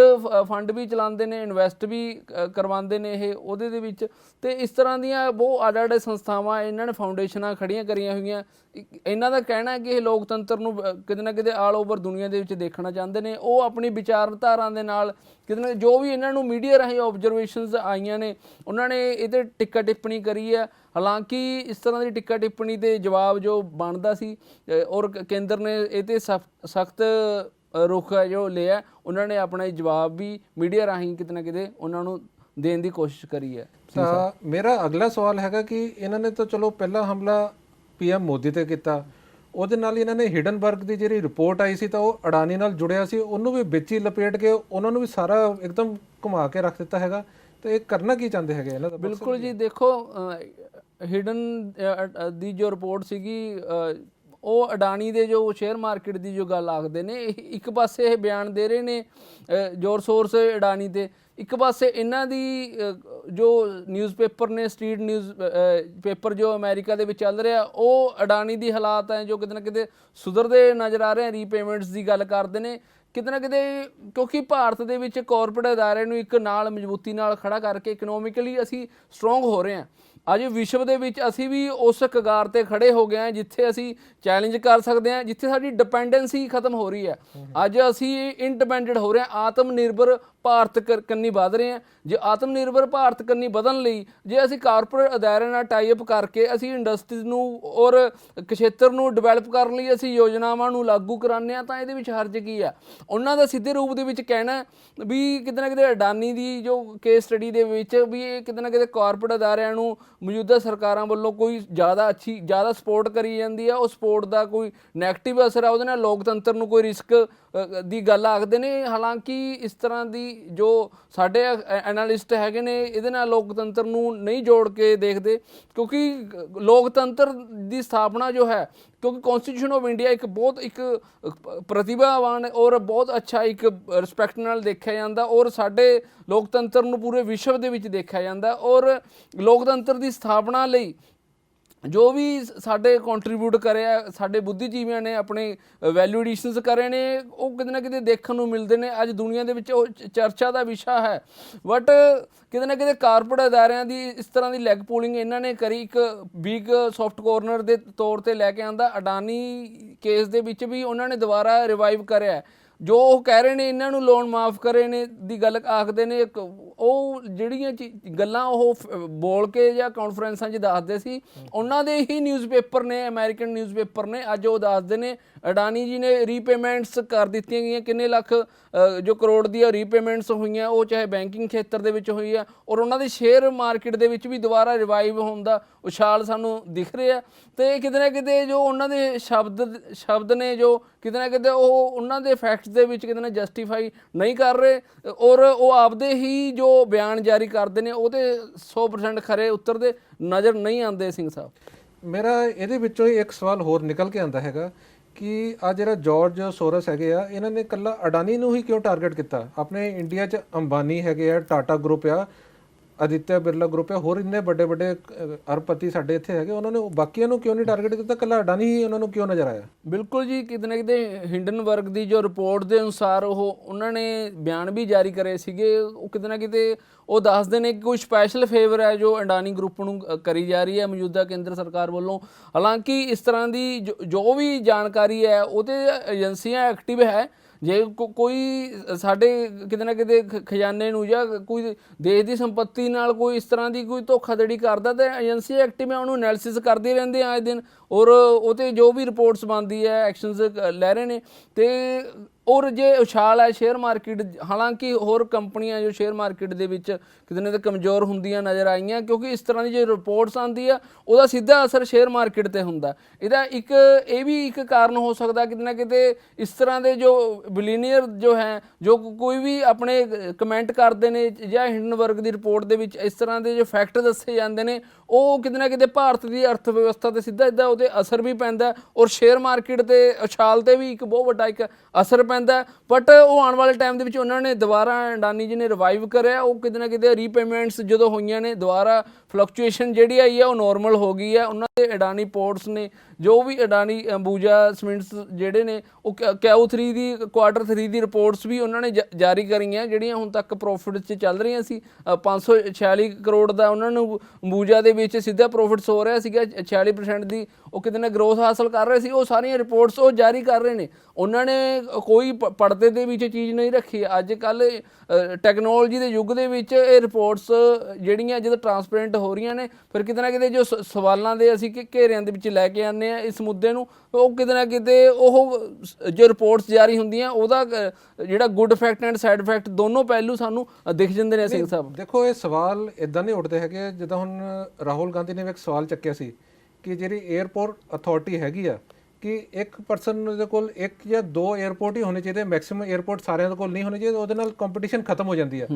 ਫੰਡ ਵੀ ਚਲਾਉਂਦੇ ਨੇ, ਇਨਵੈਸਟ ਵੀ ਕਰਵਾਉਂਦੇ ਨੇ ਇਹ ਉਹਦੇ ਦੇ ਵਿੱਚ। ਤੇ ਇਸ ਤਰ੍ਹਾਂ ਦੀਆਂ ਬਹੁਤ ਅੱਡ ਅੱਡ ਸੰਸਥਾਵਾਂ ਇਹਨਾਂ ਨੇ ਫਾਊਂਡੇਸ਼ਨਾਂ ਖੜੀਆਂ ਕਰੀਆਂ ਹੋਈਆਂ। ਇਹਨਾਂ ਦਾ ਕਹਿਣਾ ਹੈ ਕਿ ਇਹ ਲੋਕਤੰਤਰ ਨੂੰ ਕਿਤੇ ਨਾ ਕਿਤੇ ਆਲ ਓਵਰ ਦੁਨੀਆ ਦੇ ਵਿੱਚ ਦੇਖਣਾ ਚਾਹੁੰਦੇ ਨੇ। ਉਹ ਆਪਣੀ ਵਿਚਾਰਧਾਰਾ ਦੇ ਨਾਲ ਕਿਤੇ ਨਾ ਜੋ ਵੀ ਇਹਨਾਂ ਨੂੰ ਮੀਡੀਆ ਰਾਹੀਂ ਓਬਜ਼ਰਵੇਸ਼ਨਸ ਆਈਆਂ ਨੇ ਉਹਨਾਂ ਨੇ ਇਹਦੇ ਟਿੱਕਾ ਟਿੱਪਣੀ ਕਰੀ ਹੈ। ਹਾਲਾਂਕਿ ਇਸ ਤਰ੍ਹਾਂ ਦੀ ਟਿੱਕਾ ਟਿੱਪਣੀ ਤੇ ਜਵਾਬ ਜੋ ਬਣਦਾ ਸੀ ਔਰ ਕੇਂਦਰ ਨੇ ਇਹ ਤੇ ਸਖਤ ਰੁਖ ਹੈ ਜੋ ਲਿਆ, ਉਹਨਾਂ ਨੇ ਆਪਣਾ ਜਵਾਬ ਵੀ ਮੀਡੀਆ ਰਾਹੀਂ ਕਿਤੇ ਨਾ ਕਿਤੇ ਉਹਨਾਂ ਨੂੰ ਦੇਣ ਦੀ ਕੋਸ਼ਿਸ਼ ਕਰੀ ਹੈ। ਤਾਂ ਮੇਰਾ ਅਗਲਾ ਸਵਾਲ ਹੈਗਾ ਕਿ ਇਹਨਾਂ ਨੇ ਤਾਂ ਚਲੋ ਪਹਿਲਾ ਹਮਲਾ PM ਮੋਦੀ ਤੇ ਕੀਤਾ, ਉਹਦੇ ਨਾਲ ਇਹਨਾਂ ਨੇ ਹਿਡਨਬਰਗ ਦੀ ਜਿਹੜੀ ਰਿਪੋਰਟ ਆਈ ਸੀ ਤਾਂ ਉਹ ਅਡਾਨੀ ਨਾਲ ਜੁੜਿਆ ਸੀ, ਉਹਨੂੰ ਵੀ ਵਿੱਚ ਹੀ ਲਪੇਟ ਕੇ ਉਹਨਾਂ ਨੂੰ ਵੀ ਸਾਰਾ ਇੱਕਦਮ ਘੁਮਾ ਕੇ ਰੱਖ ਦਿੱਤਾ ਹੈਗਾ। ਤੇ ਇਹ ਕਰਨਾ ਕੀ ਚਾਹੁੰਦੇ ਹੈਗੇ ਇਹਨਾਂ ਦਾ? ਬਿਲਕੁਲ ਜੀ, ਦੇਖੋ ਹਿਡਨ ਦੀ ਜੋ ਰਿਪੋਰਟ ਸੀਗੀ ਉਹ ਅਡਾਨੀ ਦੇ ਜੋ ਸ਼ੇਅਰ ਮਾਰਕੀਟ ਦੀ ਜੋ ਗੱਲ ਆਖਦੇ ਨੇ, ਇੱਕ ਪਾਸੇ ਇਹ ਬਿਆਨ ਦੇ ਰਹੇ ਨੇ ਜ਼ੋਰ ਸੋਰਸ ਅਡਾਨੀ ਤੇ, ਇੱਕ ਪਾਸੇ ਇਹਨਾਂ ਦੀ ਜੋ ਨਿਊਜ਼ਪੇਪਰ ਨੇ ਸਟਰੀਟ ਨਿਊਜ਼ ਪੇਪਰ ਜੋ ਅਮਰੀਕਾ ਦੇ ਵਿੱਚ ਚੱਲ ਰਿਹਾ ਉਹ ਅਡਾਨੀ ਦੀ ਹਾਲਾਤ ਹੈ ਜੋ ਕਿਤੇ ਨਾ ਕਿਤੇ ਸੁਧਰਦੇ ਨਜ਼ਰ ਆ ਰਹੇ। ਰੀਪੇਮੈਂਟਸ ਦੀ ਗੱਲ ਕਰਦੇ ਨੇ ਕਿਤੇ ਨਾ ਕਿਤੇ, ਕਿਉਂਕਿ ਭਾਰਤ ਦੇ ਵਿੱਚ ਕਾਰਪੋਰੇਟ ਅਦਾਰੇ ਨੂੰ ਇੱਕ ਨਾਲ ਮਜ਼ਬੂਤੀ ਨਾਲ ਖੜਾ ਕਰਕੇ ਇਕਨੋਮਿਕਲੀ ਅਸੀਂ ਸਟਰੋਂਗ ਹੋ ਰਹੇ ਹਾਂ। ਅੱਜ ਵਿਸ਼ਵ ਦੇ ਵਿੱਚ ਅਸੀਂ ਵੀ ਉਸ ਕਗਾਰ ਤੇ ਖੜੇ ਹੋ ਗਏ ਹਾਂ ਜਿੱਥੇ ਅਸੀਂ ਚੈਲੰਜ ਕਰ ਸਕਦੇ ਹਾਂ, ਜਿੱਥੇ ਸਾਡੀ ਡਿਪੈਂਡੈਂਸੀ ਖਤਮ ਹੋ ਰਹੀ ਹੈ। ਅੱਜ ਅਸੀਂ ਇੰਡੀਪੈਂਡੈਂਟ ਹੋ ਰਹੇ ਹਾਂ, ਆਤਮ ਨਿਰਭਰ ਭਾਰਤ ਕੰਨੀ ਵਧ ਰਹੇ ਹਾਂ। ਜੇ ਆਤਮ ਨਿਰਭਰ ਭਾਰਤ ਕੰਨੀ ਵਧਣ ਲਈ ਜੇ ਅਸੀਂ ਕਾਰਪੋਰੇਟ ਅਦਾਰਿਆਂ ਨਾਲ ਟਾਈ ਅਪ ਕਰਕੇ ਅਸੀਂ ਇੰਡਸਟਰੀਜ਼ ਨੂੰ ਔਰ ਖੇਤਰ ਨੂੰ ਡਿਵੈਲਪ ਕਰਨ ਲਈ ਅਸੀਂ ਯੋਜਨਾਵਾਂ ਨੂੰ ਲਾਗੂ ਕਰਾਉਂਦੇ ਹਾਂ ਤਾਂ ਇਹਦੇ ਵਿੱਚ ਹਰਜ ਕੀ ਆ? ਉਹਨਾਂ ਦਾ ਸਿੱਧੇ ਰੂਪ ਦੇ ਵਿੱਚ ਕਹਿਣਾ ਵੀ ਕਿਤੇ ਨਾ ਕਿਤੇ ਅਡਾਨੀ ਦੀ ਜੋ ਕੇਸ ਸਟੱਡੀ ਦੇ ਵਿੱਚ ਵੀ ਇਹ ਕਿਤੇ ਨਾ ਕਿਤੇ ਕਾਰਪੋਰੇਟ ਅਦਾਰਿਆਂ ਨੂੰ ਮੌਜੂਦਾ ਸਰਕਾਰਾਂ ਵੱਲੋਂ ਕੋਈ ਜ਼ਿਆਦਾ ਸਪੋਰਟ ਕਰੀ ਜਾਂਦੀ ਆ, ਉਹ ਸਪੋਰਟ ਦਾ ਕੋਈ ਨੈਗੇਟਿਵ ਅਸਰ ਆ, ਉਹਦੇ ਨਾਲ ਲੋਕਤੰਤਰ ਨੂੰ ਕੋਈ ਰਿਸਕ ਦੀ ਗੱਲ ਆਖਦੇ ਨੇ। ਹਾਲਾਂਕਿ ਇਸ ਤਰ੍ਹਾਂ ਦੀ ਜੋ ਸਾਡੇ ਐਨਾਲਿਸਟ ਹੈਗੇ ਨੇ ਇਹਦੇ ਨਾਲ ਲੋਕਤੰਤਰ ਨੂੰ ਨਹੀਂ ਜੋੜ ਕੇ ਦੇਖਦੇ, ਕਿਉਂਕਿ ਲੋਕਤੰਤਰ ਦੀ ਸਥਾਪਨਾ ਜੋ ਹੈ, ਕਿਉਂਕਿ ਕੌਨਸਟੀਟਿਊਸ਼ਨ ਆਫ ਇੰਡੀਆ ਇੱਕ ਪ੍ਰਤਿਭਾਵਾਨ ਔਰ ਬਹੁਤ ਅੱਛਾ ਇੱਕ ਰਿਸਪੈਕਟ ਨਾਲ ਦੇਖਿਆ ਜਾਂਦਾ ਔਰ ਸਾਡੇ ਲੋਕਤੰਤਰ ਨੂੰ ਪੂਰੇ ਵਿਸ਼ਵ ਦੇ ਵਿੱਚ ਦੇਖਿਆ ਜਾਂਦਾ। ਔਰ ਲੋਕਤੰਤਰ ਦੀ ਸਥਾਪਨਾ ਲਈ ਜੋ ਵੀ ਸਾਡੇ ਕੰਟਰੀਬਿਊਟ ਕਰਿਆ, ਸਾਡੇ ਬੁੱਧੀਜੀਵੀਆਂ ਨੇ ਆਪਣੇ ਵੈਲਿਊ ਐਡੀਸ਼ਨਸ ਕਰੇ ਨੇ, ਉਹ ਕਿਤੇ ਨਾ ਕਿਤੇ ਦੇਖਣ ਨੂੰ ਮਿਲਦੇ ਨੇ। ਅੱਜ ਦੁਨੀਆ ਦੇ ਵਿੱਚ ਉਹ ਚਰਚਾ ਦਾ ਵਿਸ਼ਾ ਹੈ। ਬਟ ਕਿਤੇ ਨਾ ਕਿਤੇ ਕਾਰਪੋਰੇਟ ਅਦਾਰਿਆਂ ਦੀ ਇਸ ਤਰ੍ਹਾਂ ਦੀ ਲੈਗ ਪੂਲਿੰਗ ਇਹਨਾਂ ਨੇ ਕਰੀ, ਇੱਕ ਬਿਗ ਸੌਫਟ ਕੋਰਨਰ ਦੇ ਤੌਰ ਤੇ ਲੈ ਕੇ ਆਂਦਾ। ਅਡਾਨੀ ਕੇਸ ਦੇ ਵਿੱਚ ਵੀ ਉਹਨਾਂ ਨੇ ਦੁਬਾਰਾ ਰਿਵਾਈਵ ਕਰਿਆ। ਜੋ ਉਹ ਕਹਿ ਰਹੇ ਨੇ ਇਹਨਾਂ ਨੂੰ ਲੋਨ ਮਾਫ ਕਰੇ ਨੇ ਦੀ ਗੱਲ ਆਖਦੇ ਨੇ, ਉਹ ਜਿਹੜੀਆਂ ਗੱਲਾਂ ਉਹ ਬੋਲ ਕੇ ਜਾਂ ਕਾਨਫਰੰਸਾਂ 'ਚ ਦੱਸਦੇ ਸੀ ਉਹਨਾਂ ਦੇ ਹੀ ਨਿਊਜ਼ਪੇਪਰ ਨੇ, ਅਮਰੀਕਨ ਨਿਊਜ਼ਪੇਪਰ ਨੇ ਅੱਜ ਉਹ ਦੱਸਦੇ ਨੇ ਅਡਾਨੀ ਜੀ ਨੇ ਰੀਪੇਮੈਂਟਸ ਕਰ ਦਿੱਤੀਆਂ ਗਈਆਂ, ਕਿੰਨੇ ਲੱਖ ਜੋ ਕਰੋੜ ਦੀਆਂ ਰੀਪੇਮੈਂਟਸ ਹੋਈਆਂ, ਉਹ ਚਾਹੇ ਬੈਂਕਿੰਗ ਖੇਤਰ ਦੇ ਵਿੱਚ ਹੋਈ ਆ ਔਰ ਉਹਨਾਂ ਦੇ ਸ਼ੇਅਰ ਮਾਰਕੀਟ ਦੇ ਵਿੱਚ ਵੀ ਦੁਬਾਰਾ ਰਿਵਾਈਵ ਹੋਣ ਦਾ ਉਛਾਲ ਸਾਨੂੰ ਦਿਖ ਰਿਹਾ। ਤੇ ਕਿਤੇ ਨਾ ਕਿਤੇ ਜੋ ਉਹਨਾਂ ਦੇ ਸ਼ਬਦ ਨੇ ਜੋ ਕਿਤੇ ਨਾ ਕਿਤੇ ਉਹ ਉਹਨਾਂ ਦੇ ਫੈਕਟਸ ਦੇ ਵਿੱਚ ਕਿਤੇ ਨਾ ਜਸਟੀਫਾਈ ਨਹੀਂ ਕਰ ਰਹੇ ਔਰ ਉਹ ਆਪਦੇ ਹੀ ਜੋ ਬਿਆਨ ਜਾਰੀ ਕਰਦੇ ਨੇ ਉਹਦੇ 100% ਖਰੇ ਉਤਰਦੇ ਨਜ਼ਰ ਨਹੀਂ ਆਉਂਦੇ। ਸਿੰਘ ਸਾਹਿਬ, ਮੇਰਾ ਇਹਦੇ ਵਿੱਚੋਂ ਹੀ ਇੱਕ ਸਵਾਲ ਹੋਰ ਨਿਕਲ ਕੇ ਆਉਂਦਾ ਹੈਗਾ ਕਿ ਆ ਜਿਹੜਾ ਜਾਰਜ ਸੋਰਸ ਹੈਗੇ ਆ, ਇਹਨਾਂ ਨੇ ਇਕੱਲਾ ਅਡਾਨੀ ਨੂੰ ਹੀ ਕਿਉਂ ਟਾਰਗੇਟ ਕੀਤਾ? ਆਪਣੇ ਇੰਡੀਆ 'ਚ ਅੰਬਾਨੀ ਹੈਗੇ ਆ, ਟਾਟਾ ਗਰੁੱਪ ਆ, ਆਦਿਤਿਆ ਬਿਰਲਾ ਗਰੁੱਪ ਹੈ, ਹੋਰ ਇੰਨੇ ਵੱਡੇ ਵੱਡੇ ਅਰਬਪਤੀ ਸਾਡੇ ਇੱਥੇ ਹੈਗੇ, ਉਹਨਾਂ ਨੇ ਬਾਕੀਆਂ ਨੂੰ ਕਿਉਂ ਨਹੀਂ ਟਾਰਗੇਟ ਕੀਤਾ? ਇਕੱਲਾ ਅਡਾਨੀ ਹੀ ਉਹਨਾਂ ਨੂੰ ਕਿਉਂ ਨਜ਼ਰ ਆਇਆ? ਬਿਲਕੁਲ ਜੀ, ਕਿਤੇ ਨਾ ਕਿਤੇ ਹਿੰਡਨਬਰਗ ਦੀ ਜੋ ਰਿਪੋਰਟ ਦੇ ਅਨੁਸਾਰ ਉਹਨਾਂ ਨੇ ਬਿਆਨ ਵੀ ਜਾਰੀ ਕਰੇ ਸੀਗੇ। ਉਹ ਕਿਤੇ ਨਾ ਕਿਤੇ ਉਹ ਦੱਸਦੇ ਨੇ ਕਿ ਕੋਈ ਸਪੈਸ਼ਲ ਫੇਵਰ ਹੈ ਜੋ ਅਡਾਨੀ ਗਰੁੱਪ ਨੂੰ ਕਰੀ ਜਾ ਰਹੀ ਹੈ ਮੌਜੂਦਾ ਕੇਂਦਰ ਸਰਕਾਰ ਵੱਲੋਂ। ਹਾਲਾਂਕਿ ਇਸ ਤਰ੍ਹਾਂ ਦੀ ਜੋ ਵੀ ਜਾਣਕਾਰੀ ਹੈ ਉਹ 'ਤੇ ਏਜੰਸੀਆਂ ਐਕਟਿਵ ਹੈ। ਜੇ ਕੋਈ ਸਾਡੇ ਕਿਤੇ ਨਾ ਕਿਤੇ ਖਜ਼ਾਨੇ ਨੂੰ ਜਾਂ ਕੋਈ ਦੇਸ਼ ਦੀ ਸੰਪत्ति ਨਾਲ ਕੋਈ ਇਸ ਤਰ੍ਹਾਂ ਦੀ ਕੋਈ ਧੋਖਾਧੜੀ ਕਰਦਾ ਤਾਂ ਏਜੰਸੀ ਐਕਟਿਵ ਹੈ, ਉਹਨੂੰ ਐਨਾਲਿਸਿਸ ਕਰਦੇ ਰਹਿੰਦੇ ਆ ਆਏ ਦਿਨ ਔਰ ਉਹ 'ਤੇ ਜੋ ਵੀ ਰਿਪੋਰਟਸ ਬਣਦੀ ਹੈ ਐਕਸ਼ਨਸ ਲੈ ਰਹੇ ਨੇ। ਤੇ ਔਰ ਜੇ ਉਛਾਲ ਹੈ ਸ਼ੇਅਰ ਮਾਰਕੀਟ, ਹਾਲਾਂਕਿ ਹੋਰ ਕੰਪਨੀਆਂ ਜੋ ਸ਼ੇਅਰ ਮਾਰਕੀਟ ਦੇ ਵਿੱਚ ਕਿਤੇ ਨਾ ਕਿਤੇ ਕਮਜ਼ੋਰ ਹੁੰਦੀਆਂ ਨਜ਼ਰ ਆਈਆਂ, ਕਿਉਂਕਿ ਇਸ ਤਰ੍ਹਾਂ ਦੀ ਜੋ ਰਿਪੋਰਟਸ ਆਉਂਦੀ ਆ ਉਹਦਾ ਸਿੱਧਾ ਅਸਰ ਸ਼ੇਅਰ ਮਾਰਕੀਟ 'ਤੇ ਹੁੰਦਾ। ਇਹਦਾ ਇਹ ਵੀ ਇੱਕ ਕਾਰਨ ਹੋ ਸਕਦਾ ਕਿਤੇ ਨਾ ਕਿਤੇ ਇਸ ਤਰ੍ਹਾਂ ਦੇ ਜੋ ਬਿਲੀਨੀਅਰ ਜੋ ਹੈ, ਜੋ ਕੋਈ ਵੀ ਆਪਣੇ ਕਮੈਂਟ ਕਰਦੇ ਨੇ ਜਾਂ ਹਿੰਡਨਬਰਗ ਦੀ ਰਿਪੋਰਟ ਦੇ ਵਿੱਚ ਇਸ ਤਰ੍ਹਾਂ ਦੇ ਜੋ ਫੈਕਟ ਦੱਸੇ ਜਾਂਦੇ ਨੇ ਉਹ ਕਿਤੇ ਨਾ ਕਿਤੇ ਭਾਰਤ ਦੀ ਅਰਥ ਵਿਵਸਥਾ ਤੇ ਸਿੱਧਾ ਸਿੱਧਾ ਉਹਦੇ ਅਸਰ ਵੀ ਪੈਂਦਾ ਔਰ ਸ਼ੇਅਰ ਮਾਰਕੀਟ ਤੇ ਉਛਾਲ ਤੇ ਵੀ ਇੱਕ ਬਹੁਤ ਵੱਡਾ ਇੱਕ ਅਸਰ ਪੈਂਦਾ। ਬਟ ਉਹ ਆਉਣ ਵਾਲੇ ਟਾਈਮ ਦੇ ਵਿੱਚ ਉਹਨਾਂ ਨੇ ਦੁਬਾਰਾ ਅਡਾਨੀ ਜੀ ਨੇ ਰਿਵਾਈਵ ਕਰਿਆ, ਉਹ ਕਿਤੇ ਨਾ ਕਿਤੇ ਰੀਪੇਮੈਂਟਸ ਜਦੋਂ ਹੋਈਆਂ ਨੇ ਦੁਬਾਰਾ ਫਲਕਚੁਏਸ਼ਨ ਜਿਹੜੀ ਆਈ ਹੈ ਉਹ ਨੋਰਮਲ ਹੋ ਗਈ ਹੈ। ਉਹਨਾਂ ਦੇ ਅਡਾਨੀ ਪੋਰਟਸ ਨੇ ਜੋ ਵੀ ਅਡਾਨੀ ਅੰਬੂਜਾ ਸੀਮੈਂਟਸ ਜਿਹੜੇ ਨੇ ਉਹ Q3 ਦੀ Q3 ਦੀ ਰਿਪੋਰਟਸ ਵੀ ਉਹਨਾਂ ਨੇ ਜਾਰੀ ਕਰੀਆਂ ਜਿਹੜੀਆਂ ਹੁਣ ਤੱਕ ਪ੍ਰੋਫਿਟ 'ਚ ਚੱਲ ਰਹੀਆਂ ਸੀ। 546 ਕਰੋੜ ਦਾ ਉਹਨਾਂ ਨੂੰ ਅੰਬੂਜਾ ਦੇ ਵਿੱਚ ਸਿੱਧਾ ਪ੍ਰੋਫਿਟਸ ਹੋ ਰਿਹਾ ਸੀਗਾ, 46% ਦੀ ਉਹ ਕਿਤੇ ਨਾ ਗਰੋਥ ਹਾਸਲ ਕਰ ਰਹੇ ਸੀ। ਉਹ ਸਾਰੀਆਂ ਰਿਪੋਰਟਸ ਉਹ ਜਾਰੀ ਕਰ ਰਹੇ ਨੇ, ਉਹਨਾਂ ਨੇ ਕੋਈ ਪਰਦੇ ਦੇ ਵਿੱਚ ਚੀਜ਼ ਨਹੀਂ ਰੱਖੀ। ਅੱਜ ਕੱਲ੍ਹ ਟੈਕਨੋਲੋਜੀ ਦੇ ਯੁੱਗ ਦੇ ਵਿੱਚ ਇਹ ਰਿਪੋਰਟਸ ਜਿਹੜੀਆਂ ਜਦੋਂ ਟਰਾਂਸਪੇਰੈਂਟ ਹੋ ਰਹੀਆਂ ਨੇ, ਫਿਰ ਕਿਤੇ ਨਾ ਕਿਤੇ ਜੋ ਸਵਾਲਾਂ ਦੇ ਅਸੀਂ ਘੇਰਿਆਂ ਦੇ ਵਿੱਚ ਲੈ ਕੇ ਆਉਂਦੇ ਹਾਂ ਇਸ ਮੁੱਦੇ ਨੂੰ, ਉਹ ਕਿਤੇ ਨਾ ਕਿਤੇ ਉਹ ਜੋ ਰਿਪੋਰਟਸ ਜਾਰੀ ਹੁੰਦੀਆਂ ਉਹਦਾ ਜਿਹੜਾ good effect and side effect ਦੋਨੋਂ ਪਹਿਲੂ ਸਾਨੂੰ ਦਿਖ ਜਾਂਦੇ ਨੇ। ਸਿੰਘ ਸਾਹਿਬ ਦੇਖੋ, ਇਹ ਸਵਾਲ ਇਦਾਂ ਨਹੀਂ ਉੱਠਦੇ ਹੈਗੇ ਜਿੱਦਾਂ ਹੁਣ ਰਾਹੁਲ ਗਾਂਧੀ ਨੇ ਵੀ ਇੱਕ ਸਵਾਲ ਚੱਕਿਆ ਸੀ ਕਿ ਜਿਹੜੀ 에ਅਰਪੋਰਟ ਅਥਾਰਟੀ ਹੈਗੀ ਆ ਕਿ ਇੱਕ ਪਰਸਨ ਦੇ ਕੋਲ 1 ਜਾਂ 2 에ਅਰਪੋਰਟ ਹੀ ਹੋਣੇ ਚਾਹੀਦੇ, ਮੈਕਸਿਮਮ 에ਅਰਪੋਰਟ ਸਾਰਿਆਂ ਦੇ ਕੋਲ ਨਹੀਂ ਹੋਣੇ ਚਾਹੀਦੇ, ਉਹਦੇ ਨਾਲ ਕੰਪੀਟੀਸ਼ਨ ਖਤਮ ਹੋ ਜਾਂਦੀ ਹੈ।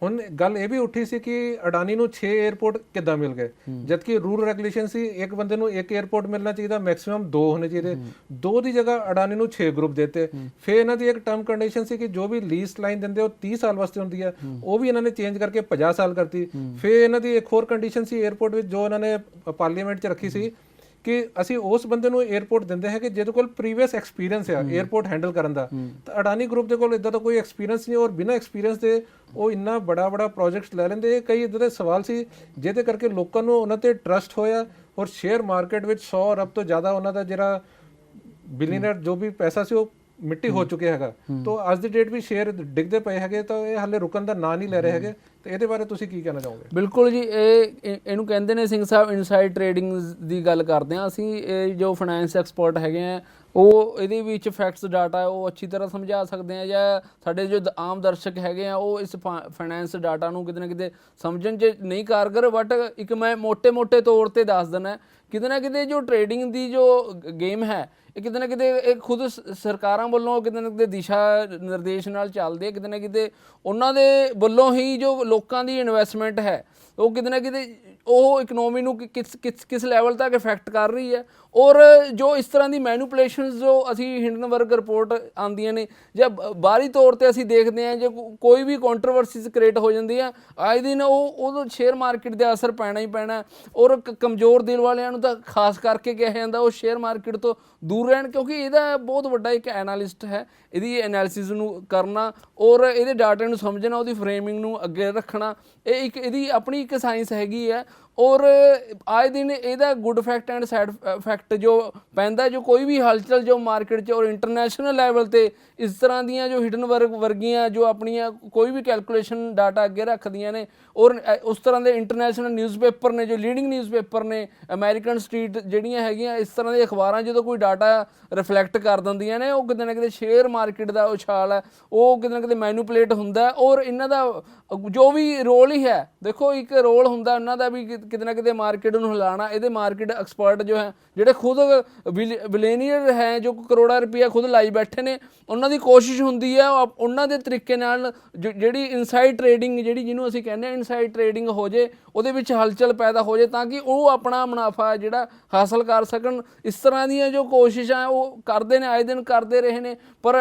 ਹੁਣ ਗੱਲ ਇਹ ਵੀ ਉੱਠੀ ਸੀ ਕਿ ਅਡਾਨੀ ਨੂੰ 6 에ਅਰਪੋਰਟ ਕਿੱਦਾਂ ਮਿਲ ਗਏ, ਜਦਕਿ ਰੂਲ ਰੈਗੂਲੇਸ਼ਨ ਸੀ ਇੱਕ ਬੰਦੇ ਨੂੰ 1 에ਅਰਪੋਰਟ ਮਿਲਣਾ ਚਾਹੀਦਾ, ਮੈਕਸਿਮਮ 2 ਹੋਣੇ ਚਾਹੀਦੇ। 2 ਦੀ ਜਗ੍ਹਾ ਅਡਾਨੀ ਨੂੰ 6 ਗਰੁੱਪ ਦਿੱਤੇ। ਫਿਰ ਇਹਨਾਂ ਦੀ ਇੱਕ ਟਰਮ ਕੰਡੀਸ਼ਨ ਸੀ ਕਿ ਜੋ ਵੀ ਲੀਜ਼ ਲਾਈਨ ਦਿੰਦੇ ਉਹ 30 ਸਾਲ ਵਾਸਤੇ ਹੁੰਦੀ ਹੈ, ਉਹ ਵੀ ਇਹਨਾਂ ਨੇ ਚੇਂਜ ਕਰਕੇ 50 ਸਾਲ ਕਰਤੀ। ਫਿਰ ਇਹਨਾਂ ਦੀ ਇੱਕ ਹੋਰ ਕੰਡੀਸ਼ਨ ਸੀ 에ਅਰਪੋਰਟ ਵਿੱਚ ਜੋ ਇਹਨਾਂ ਨੇ ਪਾਰਲੀਮੈਂਟ 'ਚ ਰੱਖੀ ਸੀ ਕਿ ਅਸੀਂ ਉਸ ਬੰਦੇ ਨੂੰ 에ਅਰਪੋਰਟ ਦਿੰਦੇ ਹੈ ਕਿ ਜਿਹਦੇ ਕੋਲ ਪ੍ਰੀਵੀਅਸ ਐਕਸਪੀਰੀਅੰਸ ਹੈ 에ਅਰਪੋਰਟ ਹੈਂਡਲ ਕਰਨ ਦਾ। ਤਾਂ ਅਡਾਨੀ ਗਰੁੱਪ ਦੇ ਕੋਲ ਇਦਾਂ ਦਾ ਕੋਈ ਐਕਸਪੀਰੀਅੰਸ ਨਹੀਂ, ਔਰ ਬਿਨਾਂ ਐਕਸਪੀਰੀਅੰਸ ਦੇ ਉਹ ਇੰਨਾ ਬੜਾ ਪ੍ਰੋਜੈਕਟਸ ਲੈ ਲੈਂਦੇ। ਇਹ ਕਈ ਇਦਾਂ ਦੇ ਸਵਾਲ ਸੀ ਜਿਹਦੇ ਕਰਕੇ ਲੋਕਾਂ ਨੂੰ ਉਹਨਾਂ ਤੇ ਟਰਸਟ ਹੋਇਆ, ਔਰ ਸ਼ੇਅਰ ਮਾਰਕੀਟ ਵਿੱਚ 100 ਅਰਬ ਤੋਂ ਜ਼ਿਆਦਾ ਉਹਨਾਂ ਦਾ ਜਿਹੜਾ ਬਿਲੀਅਨਰ ਜੋ ਵੀ ਪੈਸਾ ਸੀ ਉਹ ਮਿੱਟੀ ਹੋ ਚੁੱਕਿਆ ਹੈਗਾ। ਤਾਂ ਅੱਜ ਦੀ ਡੇਟ ਵੀ ਸ਼ੇਅਰ ਡਿੱਗਦੇ ਪਏ ਹੈਗੇ, ਤਾਂ ਇਹ ਹਾਲੇ ਰੁਕਣ ਦਾ ਨਾਂ ਨਹੀਂ ਲੈ ਰਹੇ ਹੈਗੇ। ਤੇ ਇਹਦੇ ਬਾਰੇ ਤੁਸੀਂ ਕੀ ਕਹਿਣਾ ਚਾਹੋਗੇ? ਬਿਲਕੁਲ ਜੀ, ਇਹਨੂੰ ਕਹਿੰਦੇ ਨੇ ਸਿੰਘ ਸਾਹਿਬ ਇਨਸਾਈਡ ਟ੍ਰੇਡਿੰਗ ਦੀ ਗੱਲ ਕਰਦੇ ਹਾਂ ਅਸੀਂ। ਇਹ ਜੋ ਫਾਈਨੈਂਸ ਐਕਸਪਰਟ ਹੈਗੇ ਆ ਉਹ ਇਹਦੇ ਵਿੱਚ ਫੈਕਟਸ ਡਾਟਾ ਉਹ ਅੱਛੀ ਤਰ੍ਹਾਂ ਸਮਝਾ ਸਕਦੇ ਆ, ਜਾਂ ਸਾਡੇ ਜੋ ਆਮ ਦਰਸ਼ਕ ਹੈਗੇ ਆ ਉਹ ਇਸ ਫਾਈਨੈਂਸ ਡਾਟਾ ਨੂੰ ਕਿਤੇ ਨਾ ਕਿਤੇ ਸਮਝਣ 'ਚ ਨਹੀਂ ਕਾਰਗਰ। ਬਟ ਇੱਕ ਮੈਂ ਮੋٹے ਤੌਰ ਤੇ ਦੱਸ ਦਿੰਦਾ, ਕਿਤੇ ਨਾ ਕਿਤੇ ਜੋ ਟ੍ਰੇਡਿੰਗ ਦੀ ਜੋ ਗੇਮ ਹੈ ਇਹ ਕਿਤੇ ਨਾ ਕਿਤੇ ਇਹ ਖੁਦ ਸਰਕਾਰਾਂ ਵੱਲੋਂ ਕਿਤੇ ਨਾ ਕਿਤੇ ਦਿਸ਼ਾ ਨਿਰਦੇਸ਼ ਨਾਲ ਚੱਲਦੇ ਆ। ਕਿਤੇ ਨਾ ਕਿਤੇ ਉਹਨਾਂ ਦੇ ਵੱਲੋਂ ਹੀ ਜੋ ਲੋਕਾਂ ਦੀ ਇਨਵੈਸਟਮੈਂਟ ਹੈ ਉਹ ਕਿਤੇ ਨਾ ਕਿਤੇ ਉਹ ਇਕਨੋਮੀ ਨੂੰ ਕਿਸ ਲੈਵਲ ਤੱਕ ਇਫੈਕਟ ਕਰ ਰਹੀ ਹੈ। ਔਰ ਜੋ ਇਸ ਤਰ੍ਹਾਂ ਦੀ ਮੈਨੂਪੂਲੇਸ਼ਨਸ ਜੋ ਅਸੀਂ ਹਿੰਡਨਬਰਗ ਰਿਪੋਰਟ ਆਉਂਦੀਆਂ ਨੇ ਜਾਂ ਬਾਹਰੀ ਤੌਰ ਤੇ ਅਸੀਂ ਦੇਖਦੇ ਹਾਂ, ਜੇ ਕੋਈ ਵੀ ਕੰਟਰੋਵਰਸੀਜ਼ ਕ੍ਰੀਏਟ ਹੋ ਜਾਂਦੀ ਆ ਆਏ ਦਿਨ ਉਹ ਸ਼ੇਅਰ ਮਾਰਕੀਟ ਦੇ ਅਸਰ ਪੈਣਾ ਹੀ ਪੈਣਾ। ਔਰ ਕਮਜ਼ੋਰ ਦਿਲ ਵਾਲਿਆਂ ਨੂੰ ਤਾਂ ਖਾਸ ਕਰਕੇ ਕਿਹਾ ਜਾਂਦਾ ਉਹ ਸ਼ੇਅਰ ਮਾਰਕੀਟ ਤੋਂ ਦੂਰ ਰਹਿਣ, ਕਿਉਂਕਿ ਇਹਦਾ ਬਹੁਤ ਵੱਡਾ ਇੱਕ ਐਨਾਲਿਸਟ ਹੈ, ਇਹਦੀ ਐਨਾਲਿਸਿਸ ਨੂੰ ਕਰਨਾ ਔਰ ਇਹਦੇ ਡਾਟੇ ਨੂੰ ਸਮਝਣਾ, ਉਹਦੀ ਫਰੇਮਿੰਗ ਨੂੰ ਅੱਗੇ ਰੱਖਣਾ, ਇਹ ਇੱਕ ਇਹਦੀ ਆਪਣੀ ਇੱਕ ਸਾਇੰਸ ਹੈਗੀ ਹੈ। ਔਰ ਆਏ ਦਿਨ ਇਹਦਾ good effect and side effect ਜੋ ਪੈਂਦਾ, ਜੋ ਕੋਈ ਵੀ ਹਲਚਲ ਜੋ ਮਾਰਕੀਟ 'ਚ ਔਰ ਇੰਟਰਨੈਸ਼ਨਲ ਲੈਵਲ ਤੇ ਇਸ ਤਰ੍ਹਾਂ ਦੀਆਂ ਜੋ ਹਿਡਨਬਰਗ ਵਰਗੀਆਂ ਜੋ ਆਪਣੀਆਂ ਕੋਈ ਵੀ ਕੈਲਕੂਲੇਸ਼ਨ ਡਾਟਾ ਅੱਗੇ ਰੱਖਦੀਆਂ ਨੇ, ਔਰ ਉਸ ਤਰ੍ਹਾਂ ਦੇ ਇੰਟਰਨੈਸ਼ਨਲ ਨਿਊਜ਼ਪੇਪਰ ਨੇ ਜੋ ਲੀਡਿੰਗ ਨਿਊਜ਼ਪੇਪਰ ਨੇ, ਅਮਰੀਕਨ ਸਟਰੀਟ ਜਿਹੜੀਆਂ ਹੈਗੀਆਂ, ਇਸ ਤਰ੍ਹਾਂ ਦੀਆਂ ਅਖਬਾਰਾਂ ਜਦੋਂ ਕੋਈ ਡਾਟਾ ਰਿਫਲੈਕਟ ਕਰ ਦਿੰਦੀਆਂ ਨੇ, ਉਹ ਕਿਤੇ ਨਾ ਕਿਤੇ ਸ਼ੇਅਰ ਮਾਰਕੀਟ ਦਾ ਉਛਾਲ ਹੈ ਉਹ ਕਿਤੇ ਨਾ ਕਿਤੇ ਮੈਨੂਪੂਲੇਟ ਹੁੰਦਾ। ਔਰ ਇਹਨਾਂ ਦਾ ਜੋ ਵੀ ਰੋਲ ਹੀ ਹੈ, ਦੇਖੋ ਇੱਕ ਰੋਲ ਹੁੰਦਾ ਉਹਨਾਂ ਦਾ ਵੀ ਕਿਤੇ ਨਾ ਕਿਤੇ ਮਾਰਕੀਟ ਨੂੰ ਹਿਲਾਉਣਾ। ਇਹਦੇ ਮਾਰਕੀਟ ਐਕਸਪਰਟ ਜੋ ਹੈ ਜਿਹੜੇ ਖੁਦ ਬਿਲੀਅਨੀਅਰ ਹੈ ਜੋ ਕਰੋੜਾਂ ਰੁਪਈਆ ਖੁਦ ਲਾਈ ਬੈਠੇ ਨੇ, ਉਹਨਾਂ ਦੀ ਕੋਸ਼ਿਸ਼ ਹੁੰਦੀ ਹੈ ਉਹਨਾਂ ਦੇ ਤਰੀਕੇ ਨਾਲ ਜਿਹੜੀ ਇਨਸਾਈਡ ਟ੍ਰੇਡਿੰਗ ਜਿਹੜੀ ਜਿਹਨੂੰ ਅਸੀਂ ਕਹਿੰਦੇ ਹਾਂ ਇਨਸਾਈਡ ਟ੍ਰੇਡਿੰਗ ਹੋ ਜੇ, ਉਹਦੇ ਵਿੱਚ ਹਲਚਲ ਪੈਦਾ ਹੋ ਜੇ ਤਾਂ ਕਿ ਉਹ ਆਪਣਾ ਮੁਨਾਫਾ ਜਿਹੜਾ ਹਾਸਲ ਕਰ ਸਕਣ। ਇਸ ਤਰ੍ਹਾਂ ਦੀਆਂ ਜੋ ਕੋਸ਼ਿਸ਼ਾਂ ਉਹ ਕਰਦੇ ਨੇ, ਆਏ ਦਿਨ ਕਰਦੇ ਰਹੇ ਨੇ। ਪਰ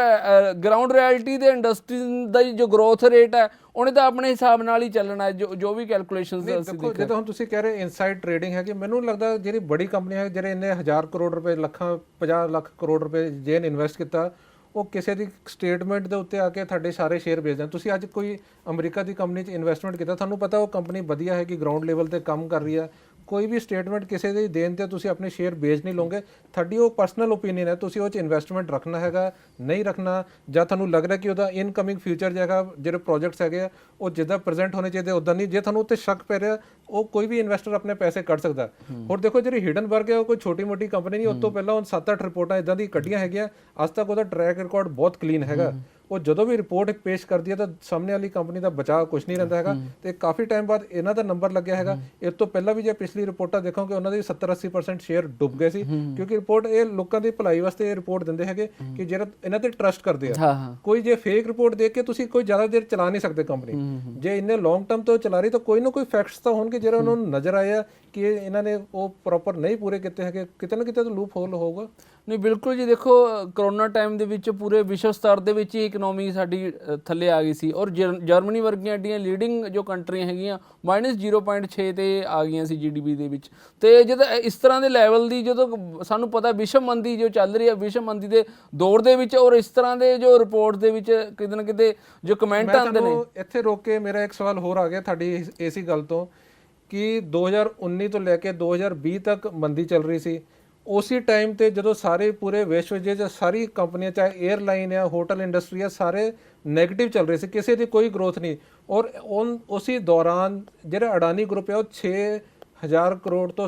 ਗਰਾਊਂਡ ਰਿਐਲਿਟੀ ਦੇ ਇੰਡਸਟਰੀ ਦਾ ਜੋ ਗਰੋਥ ਰੇਟ ਹੈ ਉਹਨੇ ਤਾਂ ਆਪਣੇ ਹਿਸਾਬ ਨਾਲ ਹੀ ਚੱਲਣਾ ਹੈ। ਜੋ ਵੀ ਕੈਲਕੂਲੇਸ਼ਨਸ ਅਸੀਂ ਦੇਖੋ, ਜਦੋਂ ਹੁਣ ਤੁਸੀਂ ਕਹਿ ਰਹੇ ਇਨਸਾਈਡ ਟ੍ਰੇਡਿੰਗ ਹੈ ਕਿ ਮੈਨੂੰ ਲੱਗਦਾ ਜਿਹੜੀ ਬੜੀ ਕੰਪਨੀਆਂ ਜਿਹੜੇ ਇੰਨੇ 1000 ਕਰੋੜ ਰੁਪਏ 50 ਲੱਖ ਕਰੋੜ ਰੁਪਏ ਜਿਹਨ ਇਨਵੈਸਟ ਕੀਤਾ, ਉਹ ਕਿਸੇ ਦੀ ਸਟੇਟਮੈਂਟ ਦੇ ਉੱਤੇ ਆ ਕੇ ਤੁਹਾਡੇ ਸਾਰੇ ਸ਼ੇਅਰ ਵੇਚ ਦੇਣ। ਤੁਸੀਂ ਅੱਜ ਕੋਈ ਅਮਰੀਕਾ ਦੀ ਕੰਪਨੀ 'ਚ ਇਨਵੈਸਟਮੈਂਟ ਕੀਤਾ, ਤੁਹਾਨੂੰ ਪਤਾ ਉਹ ਕੰਪਨੀ ਵਧੀਆ ਹੈ ਕਿ ਗਰਾਊਂਡ ਲੈਵਲ ਤੇ ਕੰਮ ਕਰ ਰਹੀ ਹੈ, ਕੋਈ ਵੀ ਸਟੇਟਮੈਂਟ ਕਿਸੇ ਦੇ ਦੇਣ ਤੇ ਤੁਸੀਂ ਆਪਣੇ ਸ਼ੇਅਰ ਵੇਚ ਨਹੀਂ ਲਓਗੇ। ਤੁਹਾਡੀ ਉਹ ਪਰਸਨਲ ਓਪੀਨੀਅਨ ਹੈ, ਤੁਸੀਂ ਉਹ 'ਚ ਇਨਵੈਸਟਮੈਂਟ ਰੱਖਣਾ ਹੈਗਾ ਨਹੀਂ ਰੱਖਣਾ, ਜਾਂ ਤੁਹਾਨੂੰ ਲੱਗ ਰਿਹਾ ਕਿ ਉਹਦਾ ਇਨਕਮਿੰਗ ਫਿਊਚਰ ਜਗ੍ਹਾ ਜਿਹੜੇ ਪ੍ਰੋਜੈਕਟਸ ਹੈਗੇ ਆ ਉਹ ਜਿੱਦਾਂ ਪ੍ਰੈਜ਼ੈਂਟ ਹੋਣੇ ਚਾਹੀਦੇ ਉੱਦਾਂ ਨਹੀਂ। ਜੇ ਤੁਹਾਨੂੰ ਉੱਤੇ ਸ਼ੱਕ ਪੈ ਰਿਹਾ, ਉਹ ਕੋਈ ਵੀ ਇਨਵੈਸਟਰ ਆਪਣੇ ਪੈਸੇ ਕੱਢ ਸਕਦਾ। ਹੋਰ ਦੇਖੋ ਜਿਹੜੀ ਹਿਡਨਬਰਗ ਹੈ ਉਹ ਕੋਈ ਛੋਟੀ ਮੋਟੀ ਕੰਪਨੀ ਨਹੀਂ, ਉਸ ਤੋਂ ਪਹਿਲਾਂ ਉਹ 7-8 ਰਿਪੋਰਟਾਂ ਇਦਾਂ ਦੀ ਕੱਢੀਆਂ ਹੈਗੀਆਂ। ਅੱਜ ਤੱਕ ਉਹਦਾ ਟਰੈਕ ਰਿਕਾਰਡ ਬਹੁਤ ਕਲੀਨ ਹੈਗਾ। ਉਹ ਜਦੋਂ ਵੀ ਰਿਪੋਰਟ ਪੇਸ਼ ਕਰਦੀ ਹੈ ਤਾਂ ਸਾਹਮਣੇ ਵਾਲੀ ਕੰਪਨੀ ਦਾ ਬਚਾਅ ਕੁਝ ਨਹੀਂ ਰਹਿੰਦਾ ਹੈਗਾ। ਤੇ ਕਾਫੀ ਟਾਈਮ ਬਾਅਦ ਇਹਨਾਂ ਦਾ ਨੰਬਰ ਲੱਗਿਆ ਹੈਗਾ। ਇਸ ਤੋਂ ਪਹਿਲਾਂ ਵੀ ਜੇ ਪਿਛਲੀ ਰਿਪੋਰਟਾਂ ਦੇਖੋਗੇ ਉਹਨਾਂ ਦੇ 70-80% ਸ਼ੇਅਰ ਡੁੱਬ ਗਏ ਸੀ, ਕਿਉਂਕਿ ਰਿਪੋਰਟ ਇਹ ਲੋਕਾਂ ਦੀ ਭਲਾਈ ਵਾਸਤੇ ਇਹ ਰਿਪੋਰਟ ਦਿੰਦੇ ਹੈਗੇ ਕਿ ਜਿਹੜਾ ਇਹਨਾਂ ਤੇ ਟਰਸਟ ਕਰਦੇ ਆ। ਕੋਈ ਜੇ ਫੇਕ ਰਿਪੋਰਟ ਦੇਖ ਕੇ ਤੁਸੀਂ ਕੋਈ ਜ਼ਿਆਦਾ ਦੇਰ ਚਲਾ ਨਹੀਂ ਸਕਦੇ ਕੰਪਨੀ। ਜੇ ਇੰਨੇ ਲੌਂਗ ਟਰਮ ਤੋਂ ਚਲਾ ਰਹੀ ਤਾਂ ਕੋਈ ਨਾ ਕੋਈ ਫੈਕਟਸ ਤਾਂ ਹੋਣਗੇ ਜਿਹੜਾ ਉਹਨਾਂ ਨੂੰ ਨਜ਼ਰ ਆਏ ਆ ਕਿ ਇਹਨਾਂ ਨੇ ਉਹ ਪ੍ਰੋਪਰ ਨਹੀਂ ਪੂਰੇ ਕੀਤੇ ਹੈਗੇ, ਕਿਤੇ ਨਾ ਕਿਤੇ ਤਾਂ ਲੂਪ ਹੋਲ ਹੋਊਗਾ। ਨਹੀਂ ਬਿਲਕੁਲ ਜੀ, ਦੇਖੋ ਕਰੋਨਾ ਟਾਈਮ ਦੇ ਵਿੱਚ ਪੂਰੇ ਵਿਸ਼ਵ ਸਤਰ ਦੇ ਵਿੱਚ ਹੀ ਇਕਨੋਮੀ ਸਾਡੀ ਥੱਲੇ ਆ ਗਈ ਸੀ, ਔਰ ਜਰਮਨੀ ਵਰਗੀਆਂ ਐਡੀਆਂ ਲੀਡਿੰਗ ਜੋ ਕੰਟਰੀਆਂ ਹੈਗੀਆਂ -0.6 ਤੇ ਆ ਗਈਆਂ ਸੀ GDP ਦੇ ਵਿੱਚ। ਤੇ ਜਦੋਂ ਇਸ ਤਰ੍ਹਾਂ ਦੇ ਲੈਵਲ ਦੀ ਜਦੋਂ ਸਾਨੂੰ ਪਤਾ ਵਿਸ਼ਵ ਮੰਦੀ ਜੋ ਚੱਲ ਰਹੀ ਹੈ, ਵਿਸ਼ਵ ਮੰਦੀ ਦੇ ਦੌਰ ਦੇ ਵਿੱਚ, ਔਰ ਇਸ ਤਰ੍ਹਾਂ ਦੇ ਜੋ ਰਿਪੋਰਟ ਦੇ ਵਿੱਚ ਕਿਤੇ ਨਾ ਕਿਤੇ ਜੋ ਕਮੈਂਟ ਆਉਂਦੇ ਨੇ। ਇੱਥੇ ਰੋਕ ਕੇ ਮੇਰਾ ਇੱਕ ਸਵਾਲ ਹੋਰ ਆ ਗਿਆ ਤੁਹਾਡੀ ਇਸੀ ਗੱਲ ਤੋਂ ਕਿ 2019 ਤੋਂ ਲੈ ਕੇ 2020 ਤੱਕ ਮੰਦੀ ਚੱਲ ਰਹੀ ਸੀ। ਉਸੇ ਟਾਈਮ ਤੇ ਜਦੋਂ ਸਾਰੇ ਪੂਰੇ ਵਿਸ਼ਵ 'ਚ ਸਾਰੀ ਕੰਪਨੀਆਂ, ਚਾਹੇ 에ਅਰਲਾਈਨ ਆ, ਹੋਟਲ ਇੰਡਸਟਰੀ ਆ, ਸਾਰੇ ਨੈਗੇਟਿਵ ਚੱਲ ਰਹੇ ਸੀ, ਕਿਸੇ ਦੀ ਕੋਈ ਗਰੋਥ ਨਹੀਂ। ਔਰ ਉਸੇ ਦੌਰਾਨ ਜਿਹੜਾ ਅਡਾਨੀ ਗਰੁੱਪ ਹੈ ਉਹ 6000 ਕਰੋੜ ਤੋਂ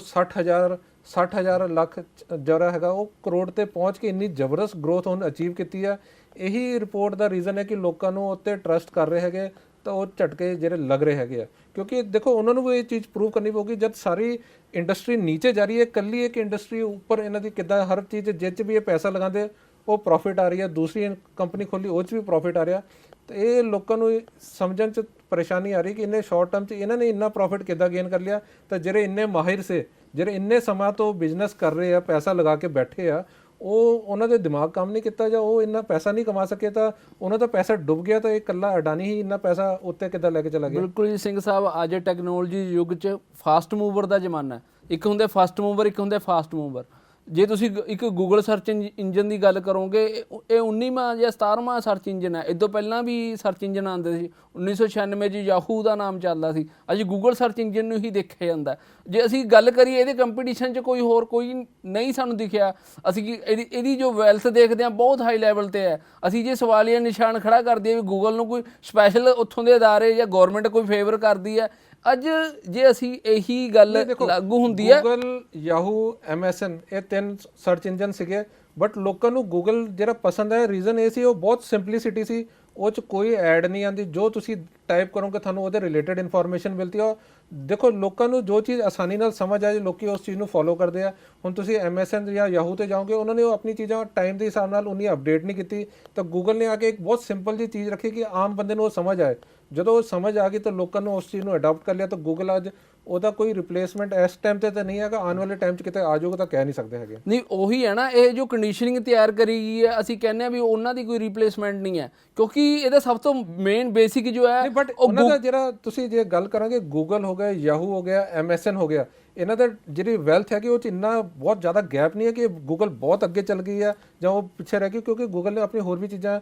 60,000 ਲੱਖ ਜਿਹੜਾ ਹੈਗਾ ਉਹ ਕਰੋੜ ਤੇ ਪਹੁੰਚ ਕੇ ਇੰਨੀ ਜ਼ਬਰਦਸਤ ਗਰੋਥ ਹੁਣ ਅਚੀਵ ਕੀਤੀ ਆ। ਇਹੀ ਰਿਪੋਰਟ ਦਾ ਰੀਜ਼ਨ ਹੈ ਕਿ ਲੋਕਾਂ ਨੂੰ ਉੱਤੇ ਟਰਸਟ ਕਰ ਰਹੇ ਹੈਗੇ, ਤਾਂ ਉਹ ਝਟਕੇ ਜਿਹੜੇ ਲੱਗ ਰਹੇ ਹੈਗੇ ਆ। ਕਿਉਂਕਿ ਦੇਖੋ ਉਹਨਾਂ ਨੂੰ ਵੀ ਇਹ ਚੀਜ਼ ਪ੍ਰੂਵ ਕਰਨੀ ਪਊਗੀ, ਜਦ ਸਾਰੀ ਇੰਡਸਟਰੀ ਨੀਚੇ ਜਾ ਰਹੀ ਹੈ, ਇਕੱਲੀ ਇੱਕ ਇੰਡਸਟਰੀ ਉੱਪਰ ਇਹਨਾਂ ਦੀ ਕਿੱਦਾਂ ਹਰ ਚੀਜ਼ ਜਿਹ 'ਚ ਵੀ ਇਹ ਪੈਸਾ ਲਗਾਉਂਦੇ ਉਹ ਪ੍ਰੋਫਿਟ ਆ ਰਹੀ ਹੈ, ਦੂਸਰੀ ਕੰਪਨੀ ਖੋਲੀ ਉਹ 'ਚ ਵੀ ਪ੍ਰੋਫਿਟ ਆ ਰਿਹਾ। ਤੇ ਇਹ ਲੋਕਾਂ ਨੂੰ ਸਮਝਣ 'ਚ ਪਰੇਸ਼ਾਨੀ ਆ ਰਹੀ ਕਿ ਇੰਨੇ ਸ਼ਾਰਟ ਟਰਮ 'ਚ ਇਹਨਾਂ ਨੇ ਇੰਨਾ ਪ੍ਰੋਫਿਟ ਕਿੱਦਾਂ ਗੇਨ ਕਰ ਲਿਆ। ਤਾਂ ਜਿਹੜੇ ਇੰਨੇ ਮਾਹਿਰ ਸੇ, ਜਿਹੜੇ ਇੰਨੇ ਸਮਾਂ ਤੋਂ ਬਿਜ਼ਨਸ ਕਰ ਰਹੇ ਆ, ਪੈਸਾ ਲਗਾ ਕੇ ਬੈਠੇ ਆ, ਉਹ ਉਹਨਾਂ ਦੇ ਦਿਮਾਗ ਕੰਮ ਨਹੀਂ ਕੀਤਾ ਜਾਂ ਉਹ ਇੰਨਾ ਪੈਸਾ ਨਹੀਂ ਕਮਾ ਸਕੇ, ਤਾਂ ਉਹਨਾਂ ਦਾ ਪੈਸਾ ਡੁੱਬ ਗਿਆ। ਤਾਂ ਇਹ ਇਕੱਲਾ ਅਡਾਨੀ ਹੀ ਇੰਨਾ ਪੈਸਾ ਉੱਤੇ ਕਿੱਦਾਂ ਲੈ ਕੇ ਚਲਾ ਗਿਆ। ਬਿਲਕੁਲ ਜੀ ਸਿੰਘ ਸਾਹਿਬ, ਅੱਜ ਟੈਕਨੋਲੋਜੀ ਯੁੱਗ 'ਚ ਫਾਸਟ ਮੂਵਰ ਦਾ ਜ਼ਮਾਨਾ ਹੈ। ਇੱਕ ਹੁੰਦੇ ਫਸਟ ਮੂਵਰ, ਇੱਕ ਹੁੰਦੇ ਫਾਸਟ ਮੂਵਰ। ਜੇ ਤੁਸੀਂ ਇੱਕ ਗੂਗਲ ਸਰਚ ਇੰਜਨ ਦੀ ਗੱਲ ਕਰੋਗੇ, ਇਹ 19ਵਾਂ ਜਾਂ 17ਵਾਂ ਸਰਚ ਇੰਜਨ ਹੈ। ਇਦੋਂ ਪਹਿਲਾਂ ਵੀ ਸਰਚ ਇੰਜਨ ਆਉਂਦੇ ਸੀ, 1996 'ਚ ਯਾਹੂ ਦਾ ਨਾਮ ਚੱਲਦਾ ਸੀ। ਅੱਜ ਗੂਗਲ ਸਰਚ ਇੰਜਨ ਨੂੰ ਹੀ ਦੇਖਿਆ ਜਾਂਦਾ। ਜੇ ਅਸੀਂ ਗੱਲ ਕਰੀਏ ਇਹਦੇ ਕੰਪੀਟੀਸ਼ਨ 'ਚ ਕੋਈ ਨਹੀਂ ਸਾਨੂੰ ਦਿਖਿਆ। ਅਸੀਂ ਇਹਦੀ ਜੋ ਵੈਲਥ ਦੇਖਦੇ ਹਾਂ ਬਹੁਤ ਹਾਈ ਲੈਵਲ ਤੇ ਹੈ। ਅਸੀਂ ਜੇ ਸਵਾਲੀਆ ਨਿਸ਼ਾਨ ਖੜਾ ਕਰ ਦਈਏ ਵੀ ਗੂਗਲ ਨੂੰ ਕੋਈ ਸਪੈਸ਼ਲ ਉੱਥੋਂ ਦੇ ਅਦਾਰੇ ਜਾਂ ਗੌਰਮੈਂਟ ਕੋਈ ਫੇਵਰ ਕਰਦੀ ਹੈ, ਅੱਜ ਜੇ ਅਸੀਂ ਇਹੀ ਗੱਲ ਲਾਗੂ ਹੁੰਦੀ ਹੈ। ਗੂਗਲ, ਯਾਹੂ, MSN ਇਹ 3 ਸਰਚ ਇੰਜਨ ਸੀਗੇ, ਬਟ ਲੋਕਾਂ ਨੂੰ ਗੂਗਲ ਜਿਹੜਾ ਪਸੰਦ ਹੈ ਰੀਜ਼ਨ ਇਹ ਸੀ ਉਹ ਬਹੁਤ ਸਿੰਪਲਿਸਿਟੀ ਸੀ। ਉਹ 'ਚ ਕੋਈ ਐਡ ਨਹੀਂ ਆਉਂਦੀ, ਜੋ ਤੁਸੀਂ ਟਾਈਪ ਕਰੋਗੇ ਤੁਹਾਨੂੰ ਉਹਦੇ ਰਿਲੇਟਡ ਇਨਫੋਰਮੇਸ਼ਨ ਮਿਲਦੀ ਆ। ਦੇਖੋ ਲੋਕਾਂ ਨੂੰ ਜੋ ਚੀਜ਼ ਆਸਾਨੀ ਨਾਲ ਸਮਝ ਆ ਜਾਏ, ਲੋਕੀ ਉਸ ਚੀਜ਼ ਨੂੰ ਫੋਲੋ ਕਰਦੇ ਆ। ਹੁਣ ਤੁਸੀਂ MSN ਜਾਂ ਯਾਹੂ ਤੇ ਜਾਓਗੇ, ਉਹਨਾਂ ਨੇ ਉਹ ਆਪਣੀ ਚੀਜ਼ਾਂ ਟਾਈਮ ਦੇ ਹਿਸਾਬ ਨਾਲ ਉਨੀ ਅਪਡੇਟ ਨਹੀਂ ਕੀਤੀ। ਤਾਂ ਗੂਗਲ ਨੇ ਆ ਕੇ ਇੱਕ ਬਹੁਤ ਸਿੰਪਲ ਜਿਹੀ ਚੀਜ਼ ਰੱਖੀ ਕਿ ਆਮ ਬੰਦੇ ਨੂੰ ਉਹ ਸਮਝ ਆਏ। ਜਦੋਂ ਉਹ ਸਮਝ ਆ ਗਈ ਤਾਂ ਲੋਕਾਂ ਨੂੰ ਉਸ ਚੀਜ਼ ਨੂੰ ਅਡਾਪਟ ਕਰ ਲਿਆ। ਤਾਂ ਗੂਗਲ ਅੱਜ ਉਹਦਾ ਕੋਈ ਰਿਪਲੇਸਮੈਂਟ ਇਸ ਟਾਈਮ ਤੇ ਤਾਂ ਨਹੀਂ ਹੈਗਾ, ਆਉਣ ਵਾਲੇ ਟਾਈਮ 'ਚ ਕਿਤੇ ਆ ਜਾਊਗਾ ਤਾਂ ਕਹਿ ਨਹੀਂ ਸਕਦੇ ਹੈਗੇ। ਨਹੀਂ ਉਹੀ ਹੈ ਨਾ, ਇਹ ਜੋ ਕੰਡੀਸ਼ਨਿੰਗ ਤਿਆਰ ਕਰੀ ਗਈ ਹੈ, ਅਸੀਂ ਕਹਿੰਦੇ ਆ ਵੀ ਉਹਨਾਂ ਦੀ ਕੋਈ ਰਿਪਲੇਸਮੈਂਟ ਨਹੀਂ ਹੈ, ਕਿਉਂਕਿ ਇਹਦਾ ਸਭ ਤੋਂ ਮੇਨ ਬੇਸਿਕ ਜੋ ਹੈ ਬਟ ਉਹਨਾਂ ਦਾ ਜਿਹੜਾ ਤੁਸੀਂ ਜੇ ਗੱਲ ਕਰਾਂਗੇ, ਗੂਗਲ ਹੋ ਗਿਆ, ਯਾਹੂ ਹੋ ਗਿਆ, MSN ਹੋ ਗਿਆ, ਇਹਨਾਂ ਦਾ ਜਿਹੜੀ ਵੈਲਥ ਹੈਗੀ ਉਹ 'ਚ ਇੰਨਾ ਬਹੁਤ ਜ਼ਿਆਦਾ ਗੈਪ ਨਹੀਂ ਹੈ ਕਿ ਗੂਗਲ ਬਹੁਤ ਅੱਗੇ ਚੱਲ ਗਈ ਆ ਜਾਂ ਉਹ ਪਿੱਛੇ ਰਹਿ ਗਈ, ਕਿਉਂਕਿ ਗੂਗਲ ਨੇ ਆਪਣੀ ਹੋਰ ਵੀ ਚੀਜ਼ਾਂ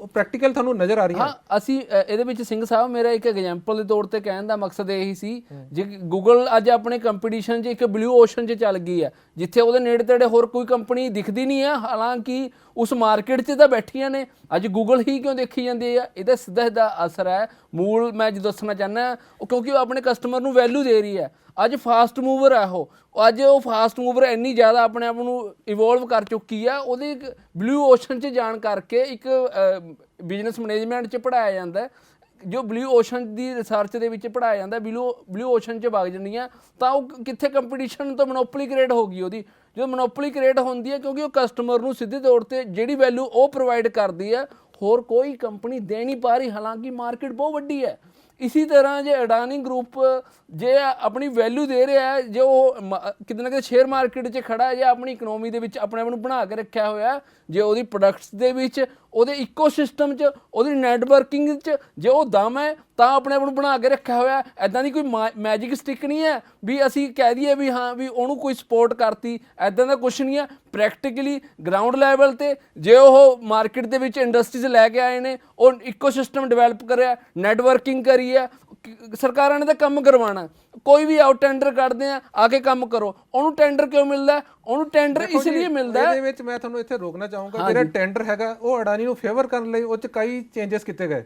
ਪ੍ਰੈਕਟੀਕਲ ਤੁਹਾਨੂੰ ਨਜ਼ਰ ਆ ਰਹੀਆਂ। ਹਾਂ, ਅਸੀਂ ਇਹਦੇ ਵਿੱਚ ਸਿੰਘ ਸਾਹਿਬ ਮੇਰਾ ਇੱਕ ਐਗਜ਼ਾਮਪਲ ਦੇ ਤੌਰ ਤੇ ਕਹਿਣ ਦਾ ਮਕਸਦ ਇਹੀ ਸੀ, ਜੇ ਗੂਗਲ ਅੱਜ ਆਪਣੇ ਕੰਪੀਟੀਸ਼ਨ 'ਚ ਇੱਕ ਬਲੂ ਓਸ਼ਨ 'ਚ ਚੱਲ ਗਈ ਹੈ, ਜਿੱਥੇ ਉਹਦੇ ਨੇੜੇ ਤੇੜੇ ਹੋਰ ਕੋਈ ਕੰਪਨੀ ਦਿਖਦੀ ਨਹੀਂ ਹੈ, ਹਾਲਾਂਕਿ ਉਸ ਮਾਰਕੀਟ 'ਚ ਤਾਂ ਬੈਠੀਆਂ ਨੇ। ਅੱਜ ਗੂਗਲ ਹੀ ਕਿਉਂ ਦੇਖੀ ਜਾਂਦੀ ਹੈ? ਇਹਦਾ ਸਿੱਧਾ ਅਸਰ ਹੈ ਮੂਲ ਮੈਂ ਜੋ ਦੱਸਣਾ ਚਾਹੁੰਦਾ, ਕਿਉਂਕਿ ਉਹ ਆਪਣੇ ਕਸਟਮਰ ਨੂੰ ਵੈਲਿਊ ਦੇ ਰਹੀ ਹੈ। ਅੱਜ ਫਾਸਟ ਮੂਵਰ ਹੈ ਅੱਜ ਉਹ ਫਾਸਟ ਮੂਵਰ ਇੰਨੀ ਜ਼ਿਆਦਾ ਆਪਣੇ ਆਪ ਨੂੰ ਇਵੋਲਵ ਕਰ ਚੁੱਕੀ ਆ, ਉਹਦੇ ਇੱਕ ਬਲੂ ਓਸ਼ਨ 'ਚ ਜਾਣ ਕਰਕੇ ਇੱਕ ਬਿਜ਼ਨਸ ਮੈਨੇਜਮੈਂਟ 'ਚ ਪੜ੍ਹਾਇਆ ਜਾਂਦਾ। ਜੋ ਬਲੂ ਓਸ਼ਨ ਦੀ ਰਿਸਰਚ ਦੇ ਵਿੱਚ ਪੜ੍ਹਾਇਆ ਜਾਂਦਾ, ਬਲੂ ਓਸ਼ਨ 'ਚ ਵਗ ਜਾਂਦੀਆਂ, ਤਾਂ ਉਹ ਕਿੱਥੇ ਕੰਪੀਟੀਸ਼ਨ ਤੋਂ ਮੋਨੋਪੋਲੀ ਕ੍ਰੀਏਟ ਹੋ ਗਈ ਉਹਦੀ। ਜਦੋਂ ਮੋਨੋਪੋਲੀ ਕ੍ਰੀਏਟ ਹੁੰਦੀ ਹੈ, ਕਿਉਂਕਿ ਉਹ ਕਸਟਮਰ ਨੂੰ ਸਿੱਧੇ ਤੌਰ ਤੇ ਜਿਹੜੀ ਵੈਲਿਊ ਉਹ ਪ੍ਰੋਵਾਈਡ ਕਰਦੀ ਹੈ ਹੋਰ ਕੋਈ ਕੰਪਨੀ ਦੇ ਨਹੀਂ ਪਾ ਰਹੀ, ਹਾਲਾਂਕਿ ਮਾਰਕੀਟ ਬਹੁਤ ਵੱਡੀ ਹੈ। ਇसी ਤਰ੍ਹਾਂ ਜੇ ਅਡਾਨੀ ਗਰੁੱਪ ਜੇ ਆਪਣੀ ਵੈਲਿਊ ਦੇ ਰਿਹਾ ਹੈ, ਜੇ ਉਹ ਕਿਤੇ ਨਾ ਕਿਤੇ ਸ਼ੇਅਰ ਮਾਰਕੀਟ 'ਚ ਖੜਾ ਹੈ, ਜਾਂ ਆਪਣੀ ਇਕਨੋਮੀ ਦੇ ਵਿੱਚ ਆਪਣੇ ਆਪ ਨੂੰ ਬਣਾ ਕੇ ਰੱਖਿਆ ਹੋਇਆ, ਜੇ ਉਹਦੀ ਪ੍ਰੋਡਕਟਸ ਦੇ ਵਿੱਚ, ਉਹਦੇ ਇਕੋਸਿਸਟਮ 'ਚ, ਉਹਦੀ ਨੈਟਵਰਕਿੰਗ 'ਚ ਜੇ ਉਹ ਦਮ ਹੈ, ਤਾਂ ਆਪਣੇ ਆਪ ਨੂੰ ਬਣਾ ਕੇ ਰੱਖਿਆ ਹੋਇਆ। ਐਦਾਂ ਦੀ ਕੋਈ ਮੈਜਿਕ ਸਟਿਕ ਨਹੀਂ ਹੈ ਵੀ ਅਸੀਂ ਕਹਿ ਦਈਏ ਵੀ ਹਾਂ ਵੀ ਉਹਨੂੰ ਕੋਈ ਸਪੋਰਟ ਕਰਤੀ, ਐਦਾਂ ਦਾ ਕੁਛ ਨਹੀਂ ਹੈ। ਪ੍ਰੈਕਟੀਕਲੀ ਗਰਾਊਂਡ ਲੈਵਲ ਤੇ ਜੇ ਉਹ ਮਾਰਕੀਟ ਦੇ ਵਿੱਚ ਇੰਡਸਟਰੀਜ਼ ਲੈ ਕੇ ਆਏ ਨੇ, ਉਹ ਇਕੋਸਿਸਟਮ ਡਿਵੈਲਪ ਕਰਿਆ, ਨੈਟਵਰਕਿੰਗ ਕਰੀ ਹੈ। ਸਰਕਾਰਾਂ ਨੇ ਤਾਂ ਕੰਮ ਕਰਵਾਉਣਾ, ਕੋਈ ਵੀ ਆਊਟ ਟੈਂਡਰ ਕੱਢਦੇ ਆ ਕੇ ਕੰਮ ਕਰੋ। ਉਹਨੂੰ ਟੈਂਡਰ ਕਿਉਂ ਮਿਲਦਾ? ਉਹਨੂੰ ਟੈਂਡਰ ਇਸ ਲਈ ਮਿਲਦਾ ਹੈ। ਇਹਦੇ ਵਿੱਚ ਮੈਂ ਤੁਹਾਨੂੰ ਇੱਥੇ ਰੋਕਣਾ ਚਾਹੂੰਗਾ, ਜਿਹੜਾ ਟੈਂਡਰ ਹੈਗਾ ਉਹ ਅਡਾਨੀ ਨੂੰ ਫੇਵਰ ਕਰਨ ਲਈ ਉਹ 'ਚ ਕਈ ਚੇਂਜਸ ਕੀਤੇ ਗਏ।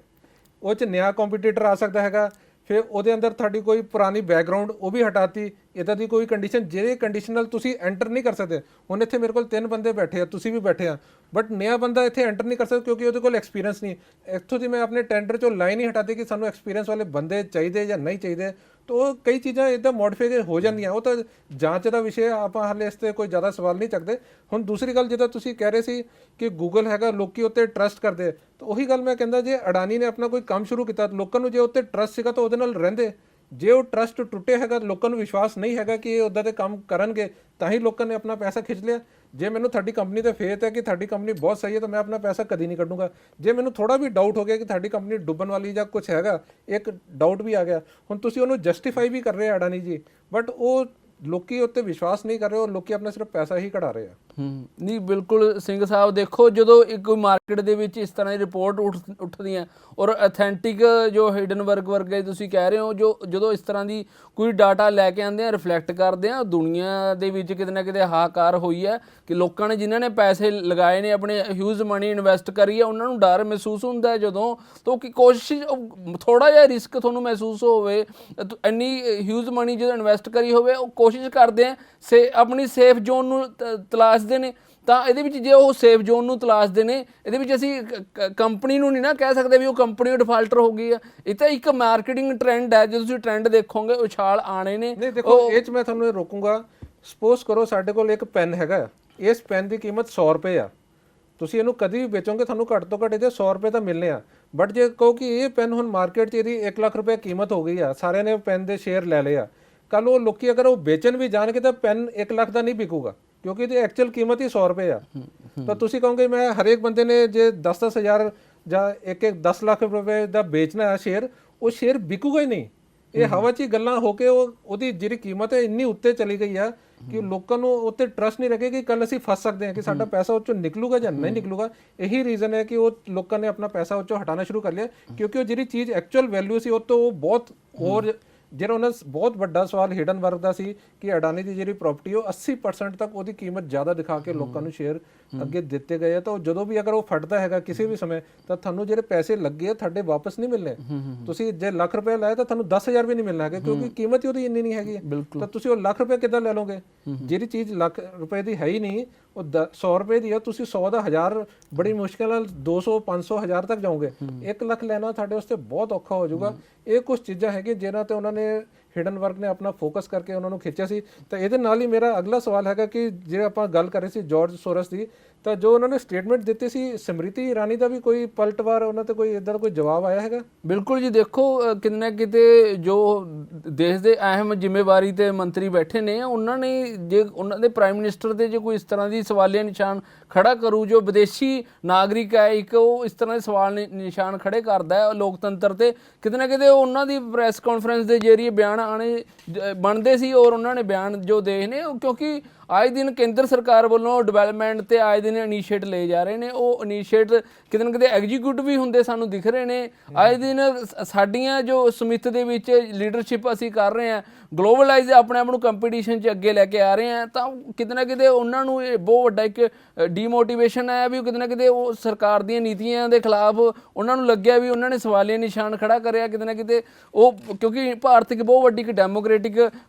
ਉਹ 'ਚ ਨਵਾਂ ਕੰਪੀਟੀਟਰ ਆ ਸਕਦਾ ਹੈਗਾ, ਫਿਰ ਉਹਦੇ ਅੰਦਰ ਤੁਹਾਡੀ ਕੋਈ ਪੁਰਾਣੀ ਬੈਕਗਰਾਉਂਡ ਉਹ ਵੀ ਹਟਾਤੀ। ਇੱਦਾਂ ਦੀ ਕੋਈ ਕੰਡੀਸ਼ਨ ਜਿਹੜੇ ਕੰਡੀਸ਼ਨ ਨਾਲ ਤੁਸੀਂ ਐਂਟਰ ਨਹੀਂ ਕਰ ਸਕਦੇ। ਹੁਣ ਇੱਥੇ ਮੇਰੇ ਕੋਲ 3 ਬੰਦੇ ਬੈਠੇ ਆ, ਤੁਸੀਂ ਵੀ ਬੈਠੇ ਆ, ਬਟ ਨਵਾਂ ਬੰਦਾ ਇੱਥੇ ਐਂਟਰ ਨਹੀਂ ਕਰ ਸਕਦਾ ਕਿਉਂਕਿ ਉਹਦੇ ਕੋਲ ਐਕਸਪੀਰੀਅੰਸ ਨਹੀਂ। ਇੱਥੋਂ ਦੀ ਮੈਂ ਆਪਣੇ ਟੈਂਡਰ 'ਚੋਂ ਲਾਈਨ ਹੀ ਹਟਾਤੀ ਕਿ ਸਾਨੂੰ ਐਕਸਪੀਰੀਅੰਸ ਵਾਲੇ ਬੰਦੇ ਚਾਹੀਦੇ ਜਾਂ ਨਹੀਂ ਚਾਹੀਦੇ। ਤਾਂ ਉਹ ਕਈ ਚੀਜ਼ਾਂ ਇੱਦਾਂ ਮੋਡੀਫਾਈ ਹੋ ਜਾਂਦੀਆਂ, ਉਹ ਤਾਂ ਜਾਂਚ ਦਾ ਵਿਸ਼ੇ, ਆਪਾਂ ਹਾਲੇ ਇਸ 'ਤੇ ਕੋਈ ਜ਼ਿਆਦਾ ਸਵਾਲ ਨਹੀਂ ਚੱਕਦੇ। ਹੁਣ ਦੂਸਰੀ ਗੱਲ, ਜਿੱਦਾਂ ਤੁਸੀਂ ਕਹਿ ਰਹੇ ਸੀ ਕਿ ਗੂਗਲ ਹੈਗਾ, ਲੋਕੀ ਉੱਤੇ ਟਰਸਟ ਕਰਦੇ, ਤਾਂ ਉਹੀ ਗੱਲ ਮੈਂ ਕਹਿੰਦਾ, ਜੇ ਅਡਾਨੀ ਨੇ ਆਪਣਾ ਕੋਈ ਕੰਮ ਸ਼ੁਰੂ ਕੀਤਾ, ਲੋਕਾਂ ਨੂੰ ਜੇ ਉੱਤੇ ਟਰਸਟ ਸੀਗਾ ਤਾਂ ਉਹਦੇ ਨਾਲ ਰਹਿੰਦੇ। ਜੇ ਉਹ ਟਰਸਟ ਟੁੱਟੇ ਹੈਗਾ, ਲੋਕਾਂ ਨੂੰ ਵਿਸ਼ਵਾਸ ਨਹੀਂ ਹੈਗਾ ਕਿ ਇਹ ਉੱਦਾਂ ਦੇ ਕੰਮ ਕਰਨਗੇ, ਤਾਂ ਹੀ ਲੋਕਾਂ ਨੇ ਆਪਣਾ ਪੈਸਾ ਖਿੱਚ ਲਿਆ। ਜੇ ਮੈਨੂੰ ਤੁਹਾਡੀ ਕੰਪਨੀ ਤੇ ਫੇਥ ਹੈ ਕਿ ਤੁਹਾਡੀ ਕੰਪਨੀ ਬਹੁਤ ਸਹੀ ਹੈ, ਤਾਂ ਮੈਂ ਆਪਣਾ ਪੈਸਾ ਕਦੀ ਨਹੀਂ ਕੱਢੂੰਗਾ। ਜੇ ਮੈਨੂੰ ਥੋੜਾ ਵੀ ਡਾਊਟ ਹੋ ਗਿਆ ਕਿ ਤੁਹਾਡੀ ਕੰਪਨੀ ਡੁੱਬਣ ਵਾਲੀ ਜਾਂ ਕੁਝ ਹੈਗਾ, ਇੱਕ ਡਾਊਟ ਵੀ ਆ ਗਿਆ, ਹੁਣ ਤੁਸੀਂ ਉਹਨੂੰ ਜਸਟੀਫਾਈ ਵੀ ਕਰ ਰਹੇ ਆ ਅਡਾਨੀ ਜੀ, ਬਟ ਉਹ ਲੋਕੀ ਉੱਤੇ ਵਿਸ਼ਵਾਸ ਨਹੀਂ ਕਰ ਰਹੇ, ਉਹ ਲੋਕੀ ਆਪਣਾ ਸਿਰਫ ਪੈਸਾ ਹੀ ਕਢਾ ਰਹੇ ਆ। ਨਹੀਂ ਬਿਲਕੁਲ ਸਿੰਘ ਸਾਹਿਬ, ਦੇਖੋ ਜਦੋਂ ਇੱਕ ਕੋਈ ਮਾਰਕੀਟ ਦੇ ਵਿੱਚ ਇਸ ਤਰ੍ਹਾਂ ਦੀ ਰਿਪੋਰਟ ਉੱਠਦੀਆਂ ਔਰ ਅਥੈਂਟਿਕ ਜੋ ਹਿਡਨਬਰਗ ਵਰਗੇ ਤੁਸੀਂ ਕਹਿ ਰਹੇ ਹੋ, ਜਦੋਂ ਇਸ ਤਰ੍ਹਾਂ ਦੀ ਕੋਈ ਡਾਟਾ ਲੈ ਕੇ ਆਉਂਦੇ ਆ, ਰਿਫਲੈਕਟ ਕਰਦੇ ਆ, ਦੁਨੀਆ ਦੇ ਵਿੱਚ ਕਿਤੇ ਨਾ ਕਿਤੇ ਹਾਹਾਕਾਰ ਹੋਈ ਹੈ ਕਿ ਲੋਕਾਂ ਨੇ ਜਿਨ੍ਹਾਂ ਨੇ ਪੈਸੇ ਲਗਾਏ ਨੇ, ਆਪਣੇ ਹਿਊਜ ਮਨੀ ਇਨਵੈਸਟ ਕਰੀ ਹੈ, ਉਹਨਾਂ ਨੂੰ ਡਰ ਮਹਿਸੂਸ ਹੁੰਦਾ ਜਦੋਂ ਤੋਂ ਕਿ ਕੋਸ਼ਿਸ਼ ਥੋੜਾ ਜਿਹਾ ਰਿਸਕ ਤੁਹਾਨੂੰ ਮਹਿਸੂਸ ਹੋਵੇ, ਇੰਨੀ ਹਿਊਜ ਮਨੀ ਜਦੋਂ ਇਨਵੈਸਟ ਕਰੀ ਹੋਵੇ, ਉਹ ਕੋਸ਼ਿਸ਼ ਕਰਦੇ ਆ ਆਪਣੀ ਸੇਫ ਜ਼ੋਨ ਨੂੰ ਤਲਾਸ਼ਦੇ ਨੇ। ਤਾਂ ਇਹਦੇ ਵਿੱਚ ਜੇ ਉਹ ਸੇਫ ਜ਼ੋਨ ਨੂੰ ਤਲਾਸ਼ਦੇ ਨੇ, ਇਹਦੇ ਵਿੱਚ ਅਸੀਂ ਕੰਪਨੀ ਨੂੰ ਨਹੀਂ ਨਾ ਕਹਿ ਸਕਦੇ ਵੀ ਉਹ ਕੰਪਨੀ ਡਿਫਾਲਟਰ ਹੋ ਗਈ ਹੈ। ਇਹ ਤਾਂ ਇੱਕ ਮਾਰਕੀਟਿੰਗ ਟ੍ਰੈਂਡ ਹੈ, ਜੇ ਤੁਸੀਂ ਟ੍ਰੈਂਡ ਦੇਖੋਗੇ ਉਛਾਲ ਆਣੇ ਨੇ। ਨਹੀਂ ਦੇਖੋ, ਇਹ 'ਚ ਮੈਂ ਤੁਹਾਨੂੰ ਰੋਕੂੰਗਾ। ਸਪੋਜ਼ ਕਰੋ ਸਾਡੇ ਕੋਲ ਇੱਕ ਪੈਨ ਹੈਗਾ, ਇਸ ਪੈਨ ਦੀ ਕੀਮਤ 100 ਰੁਪਏ ਆ, ਤੁਸੀਂ ਇਹਨੂੰ ਕਦੀ ਵੀ ਵੇਚੋਗੇ ਤੁਹਾਨੂੰ ਘੱਟ ਤੋਂ ਘੱਟ ਇਹਦੇ 100 ਰੁਪਏ ਤਾਂ ਮਿਲਣੇ ਆ। ਬਟ ਜੇ ਕਹੋ ਕਿ ਇਹ ਪੈਨ ਹੁਣ ਮਾਰਕੀਟ 'ਚ ਇਹਦੀ 1 ਲੱਖ ਰੁਪਏ ਕੀਮਤ ਹੋ ਗਈ ਆ, ਸਾਰਿਆਂ ਨੇ ਪੈਨ ਦੇ ਸ਼ੇਅਰ ਲੈ ਲਏ ਆ, ਕੱਲ ਉਹ ਲੋਕੀ ਅਗਰ ਉਹ ਵੇਚਣ ਵੀ ਜਾਣਗੇ ਤਾਂ ਪੈਨ 1 ਲੱਖ ਦਾ ਨਹੀਂ ਵਿਕੂਗਾ, ਕਿਉਂਕਿ ਇਹਦੀ ਐਕਚੁਅਲ ਕੀਮਤ ਹੀ 100 ਰੁਪਏ ਆ। ਤਾਂ ਤੁਸੀਂ ਕਹੋਗੇ ਮੈਂ ਹਰੇਕ ਬੰਦੇ ਨੇ ਜੇ 10-10 ਹਜ਼ਾਰ ਜਾਂ 1-10 ਲੱਖ ਰੁਪਏ ਦਾ ਵੇਚਣਾ ਹੈ ਸ਼ੇਅਰ, ਉਹ ਸ਼ੇਅਰ ਵਿਕੂਗਾ ਹੀ ਨਹੀਂ। ਇਹ ਹਵਾ 'ਚ ਹੀ ਗੱਲਾਂ ਹੋ ਕੇ ਉਹਦੀ ਜਿਹੜੀ ਕੀਮਤ ਹੈ ਇੰਨੀ ਉੱਤੇ ਚਲੀ ਗਈ ਆ ਕਿ ਲੋਕਾਂ ਨੂੰ ਉੱਤੇ ਟਰਸਟ ਨਹੀਂ ਰੱਖੇ ਕਿ ਕੱਲ ਅਸੀਂ ਫਸ ਸਕਦੇ ਹਾਂ, ਕਿ ਸਾਡਾ ਪੈਸਾ ਉਹ 'ਚੋਂ ਨਿਕਲੂਗਾ ਜਾਂ ਨਹੀਂ ਨਿਕਲੂਗਾ। ਇਹੀ ਰੀਜ਼ਨ ਹੈ ਕਿ ਉਹ ਲੋਕਾਂ ਨੇ ਆਪਣਾ ਪੈਸਾ ਉਹ 'ਚੋਂ ਹਟਾਉਣਾ ਸ਼ੁਰੂ ਕਰ ਲਿਆ, ਕਿਉਂਕਿ ਉਹ ਜਿਹੜੀ ਚੀਜ਼ ਐਕਚੁਅਲ ਵੈਲਿਊ ਸੀ ਉਹ ਤੋਂ ਉਹ ਬਹੁਤ ਹੋਰ। ਜਿਹੜਾ ਉਹਨਾਂ ਬਹੁਤ ਵੱਡਾ ਸਵਾਲ ਹਿਡਨਬਰਗ ਦਾ ਸੀ ਕਿ ਅਡਾਨੀ ਦੀ ਜਿਹੜੀ ਪ੍ਰਾਪਰਟੀ ਉਹ 80% ਤੱਕ ਉਹਦੀ ਕੀਮਤ ਜ਼ਿਆਦਾ ਦਿਖਾ ਕੇ ਲੋਕਾਂ ਨੂੰ ਸ਼ੇਅਰ ਅੱਗੇ ਦਿੱਤੇ ਗਏ ਆ। ਤਾਂ ਜਦੋਂ ਵੀ ਅਗਰ ਉਹ ਫਟਦਾ ਹੈਗਾ ਕਿਸੇ ਵੀ ਸਮੇਂ, ਤਾਂ ਤੁਹਾਨੂੰ ਜਿਹੜੇ ਪੈਸੇ ਲੱਗੇ ਆ ਤੁਹਾਡੇ ਵਾਪਸ ਨਹੀਂ ਮਿਲਣੇ। ਤੁਸੀਂ ਜੇ ਲੱਖ ਰੁਪਏ ਲਾਇਆ ਤਾਂ ਤੁਹਾਨੂੰ 10,000 ਵੀ ਨਹੀਂ ਮਿਲਣਾ ਹੈਗਾ, ਕਿਉਂਕਿ ਕੀਮਤ ਹੀ ਉਹਦੀ ਇੰਨੀ ਨਹੀਂ ਹੈਗੀ। ਤਾਂ ਤੁਸੀਂ ਉਹ ਲੱਖ ਰੁਪਏ ਕਿੱਦਾਂ ਲੈ ਲਓਗੇ? ਜਿਹੜੀ ਚੀਜ਼ ਲੱਖ ਰੁਪਏ ਦੀ ਹੈ ਹੀ ਨਹੀਂ, ਉਹ 100 ਰੁਪਏ ਦੀ ਆ, ਤੁਸੀਂ 100 ਦਾ 1000 ਬੜੀ ਮੁਸ਼ਕਿਲ ਨਾਲ 200, 500, 1000 ਤੱਕ ਜਾਓਗੇ। 1 ਲੱਖ ਲੈਣਾ ਸਾਡੇ ਵਾਸਤੇ ਬਹੁਤ ਔਖਾ ਹੋ ਜਾਊਗਾ। ਇਹ ਕੁਝ ਚੀਜ਼ਾਂ ਹੈਗੀਆਂ ਜਿਹਨਾਂ ਤੇ ਉਹਨਾਂ ਨੇ ਹਿਡਨਬਰਗ ਨੇ ਆਪਣਾ ਫੋਕਸ ਕਰਕੇ ਉਹਨਾਂ ਨੂੰ ਖਿੱਚਿਆ ਸੀ। ਤਾਂ ਇਹਦੇ ਨਾਲ ਹੀ ਮੇਰਾ ਅਗਲਾ ਸਵਾਲ ਹੈਗਾ ਕਿ ਜੇ ਆਪਾਂ ਗੱਲ ਕਰ ਰਹੇ ਸੀ ਜਾਰਜ ਸੋਰਸ ਦੀ, ਤਾਂ ਜੋ ਉਹਨਾਂ ਨੇ ਸਟੇਟਮੈਂਟ ਦਿੱਤੀ ਸੀ ਸਮ੍ਰਿਤੀ ਇਰਾਨੀ ਦਾ ਵੀ ਕੋਈ ਪਲਟਵਾਰ ਉਹਨਾਂ ਤੇ ਕੋਈ ਇਦਾਂ ਦਾ ਕੋਈ ਜਵਾਬ ਆਇਆ ਹੈਗਾ? ਬਿਲਕੁਲ ਜੀ, ਦੇਖੋ ਕਿਤੇ ਨਾ ਕਿਤੇ ਜੋ ਦੇਸ਼ ਦੇ ਅਹਿਮ ਜ਼ਿੰਮੇਵਾਰੀ ਤੇ ਮੰਤਰੀ ਬੈਠੇ ਨੇ, ਉਹਨਾਂ ਨੇ ਜੇ ਉਹਨਾਂ ਦੇ ਪ੍ਰਾਈਮ ਮਿਨਿਸਟਰ ਤੇ ਜੇ ਕੋਈ ਇਸ ਤਰ੍ਹਾਂ ਦੀ ਸਵਾਲੀਆ ਨਿਸ਼ਾਨ ਖੜਾ ਕਰੂ, ਜੋ ਵਿਦੇਸ਼ੀ ਨਾਗਰਿਕ ਹੈ ਇੱਕ, ਉਹ ਇਸ ਤਰ੍ਹਾਂ ਦੇ ਸਵਾਲ ਨਿਸ਼ਾਨ ਖੜੇ ਕਰਦਾ ਹੈ ਲੋਕਤੰਤਰ ਤੇ, ਕਿਤੇ ਨਾ ਕਿਤੇ ਉਹਨਾਂ ਦੀ ਪ੍ਰੈਸ ਕਾਨਫਰੰਸ ਦੇ ਜ਼ਰੀਏ ਬਿਆਨ ਆਣੇ ਬਣਦੇ ਸੀ। ਔਰ ਉਹਨਾਂ ਨੇ ਬਿਆਨ ਜੋ ਦੇ ਨੇ, ਕਿਉਂਕਿ ਆਏ ਦਿਨ ਕੇਂਦਰ ਸਰਕਾਰ ਵੱਲੋਂ ਡਿਵੈਲਪਮੈਂਟ ਤੇ ਆਏ ਦਿਨ ਇਨੀਸ਼ੀਏਟ ਲਏ ਜਾ ਰਹੇ ਨੇ, ਉਹ ਇਨੀਸ਼ੀਏਟ ਕਿਤੇ ਨਾ ਕਿਤੇ ਐਗਜ਼ੀਕਿਊਟ ਵੀ ਹੁੰਦੇ ਸਾਨੂੰ ਦਿਖ ਰਹੇ ਨੇ। ਆਏ ਦਿਨ ਸਾਡੀਆਂ ਜੋ ਸਮਿਥ ਦੇ ਵਿੱਚ ਲੀਡਰਸ਼ਿਪ ਅਸੀਂ ਕਰ ਰਹੇ ਹਾਂ, ਗਲੋਬਲਾਈਜ਼ ਆਪਣੇ ਆਪ ਨੂੰ ਕੰਪੀਟੀਸ਼ਨ 'ਚ ਅੱਗੇ ਲੈ ਕੇ ਆ ਰਹੇ ਹਾਂ, ਤਾਂ ਕਿਤੇ ਨਾ ਕਿਤੇ ਉਹਨਾਂ ਨੂੰ ਇਹ ਬਹੁਤ ਵੱਡਾ ਇੱਕ ਡੀਮੋਟੀਵੇਸ਼ਨ ਹੈ ਵੀ ਕਿਤੇ ਨਾ ਕਿਤੇ ਉਹ ਸਰਕਾਰ ਦੀਆਂ ਨੀਤੀਆਂ ਦੇ ਖਿਲਾਫ ਉਹਨਾਂ ਨੂੰ ਲੱਗਿਆ ਵੀ ਉਹਨਾਂ ਨੇ ਸਵਾਲੀਆ ਨਿਸ਼ਾਨ ਖੜਾ ਕਰਿਆ ਕਿਤੇ ਨਾ ਕਿਤੇ ਉਹ, ਕਿਉਂਕਿ ਭਾਰਤ ਇੱਕ ਬਹੁਤ ਵੱਡੀ ਇੱਕ ਡੈਮੋਕ੍ਰੈਟਿਕ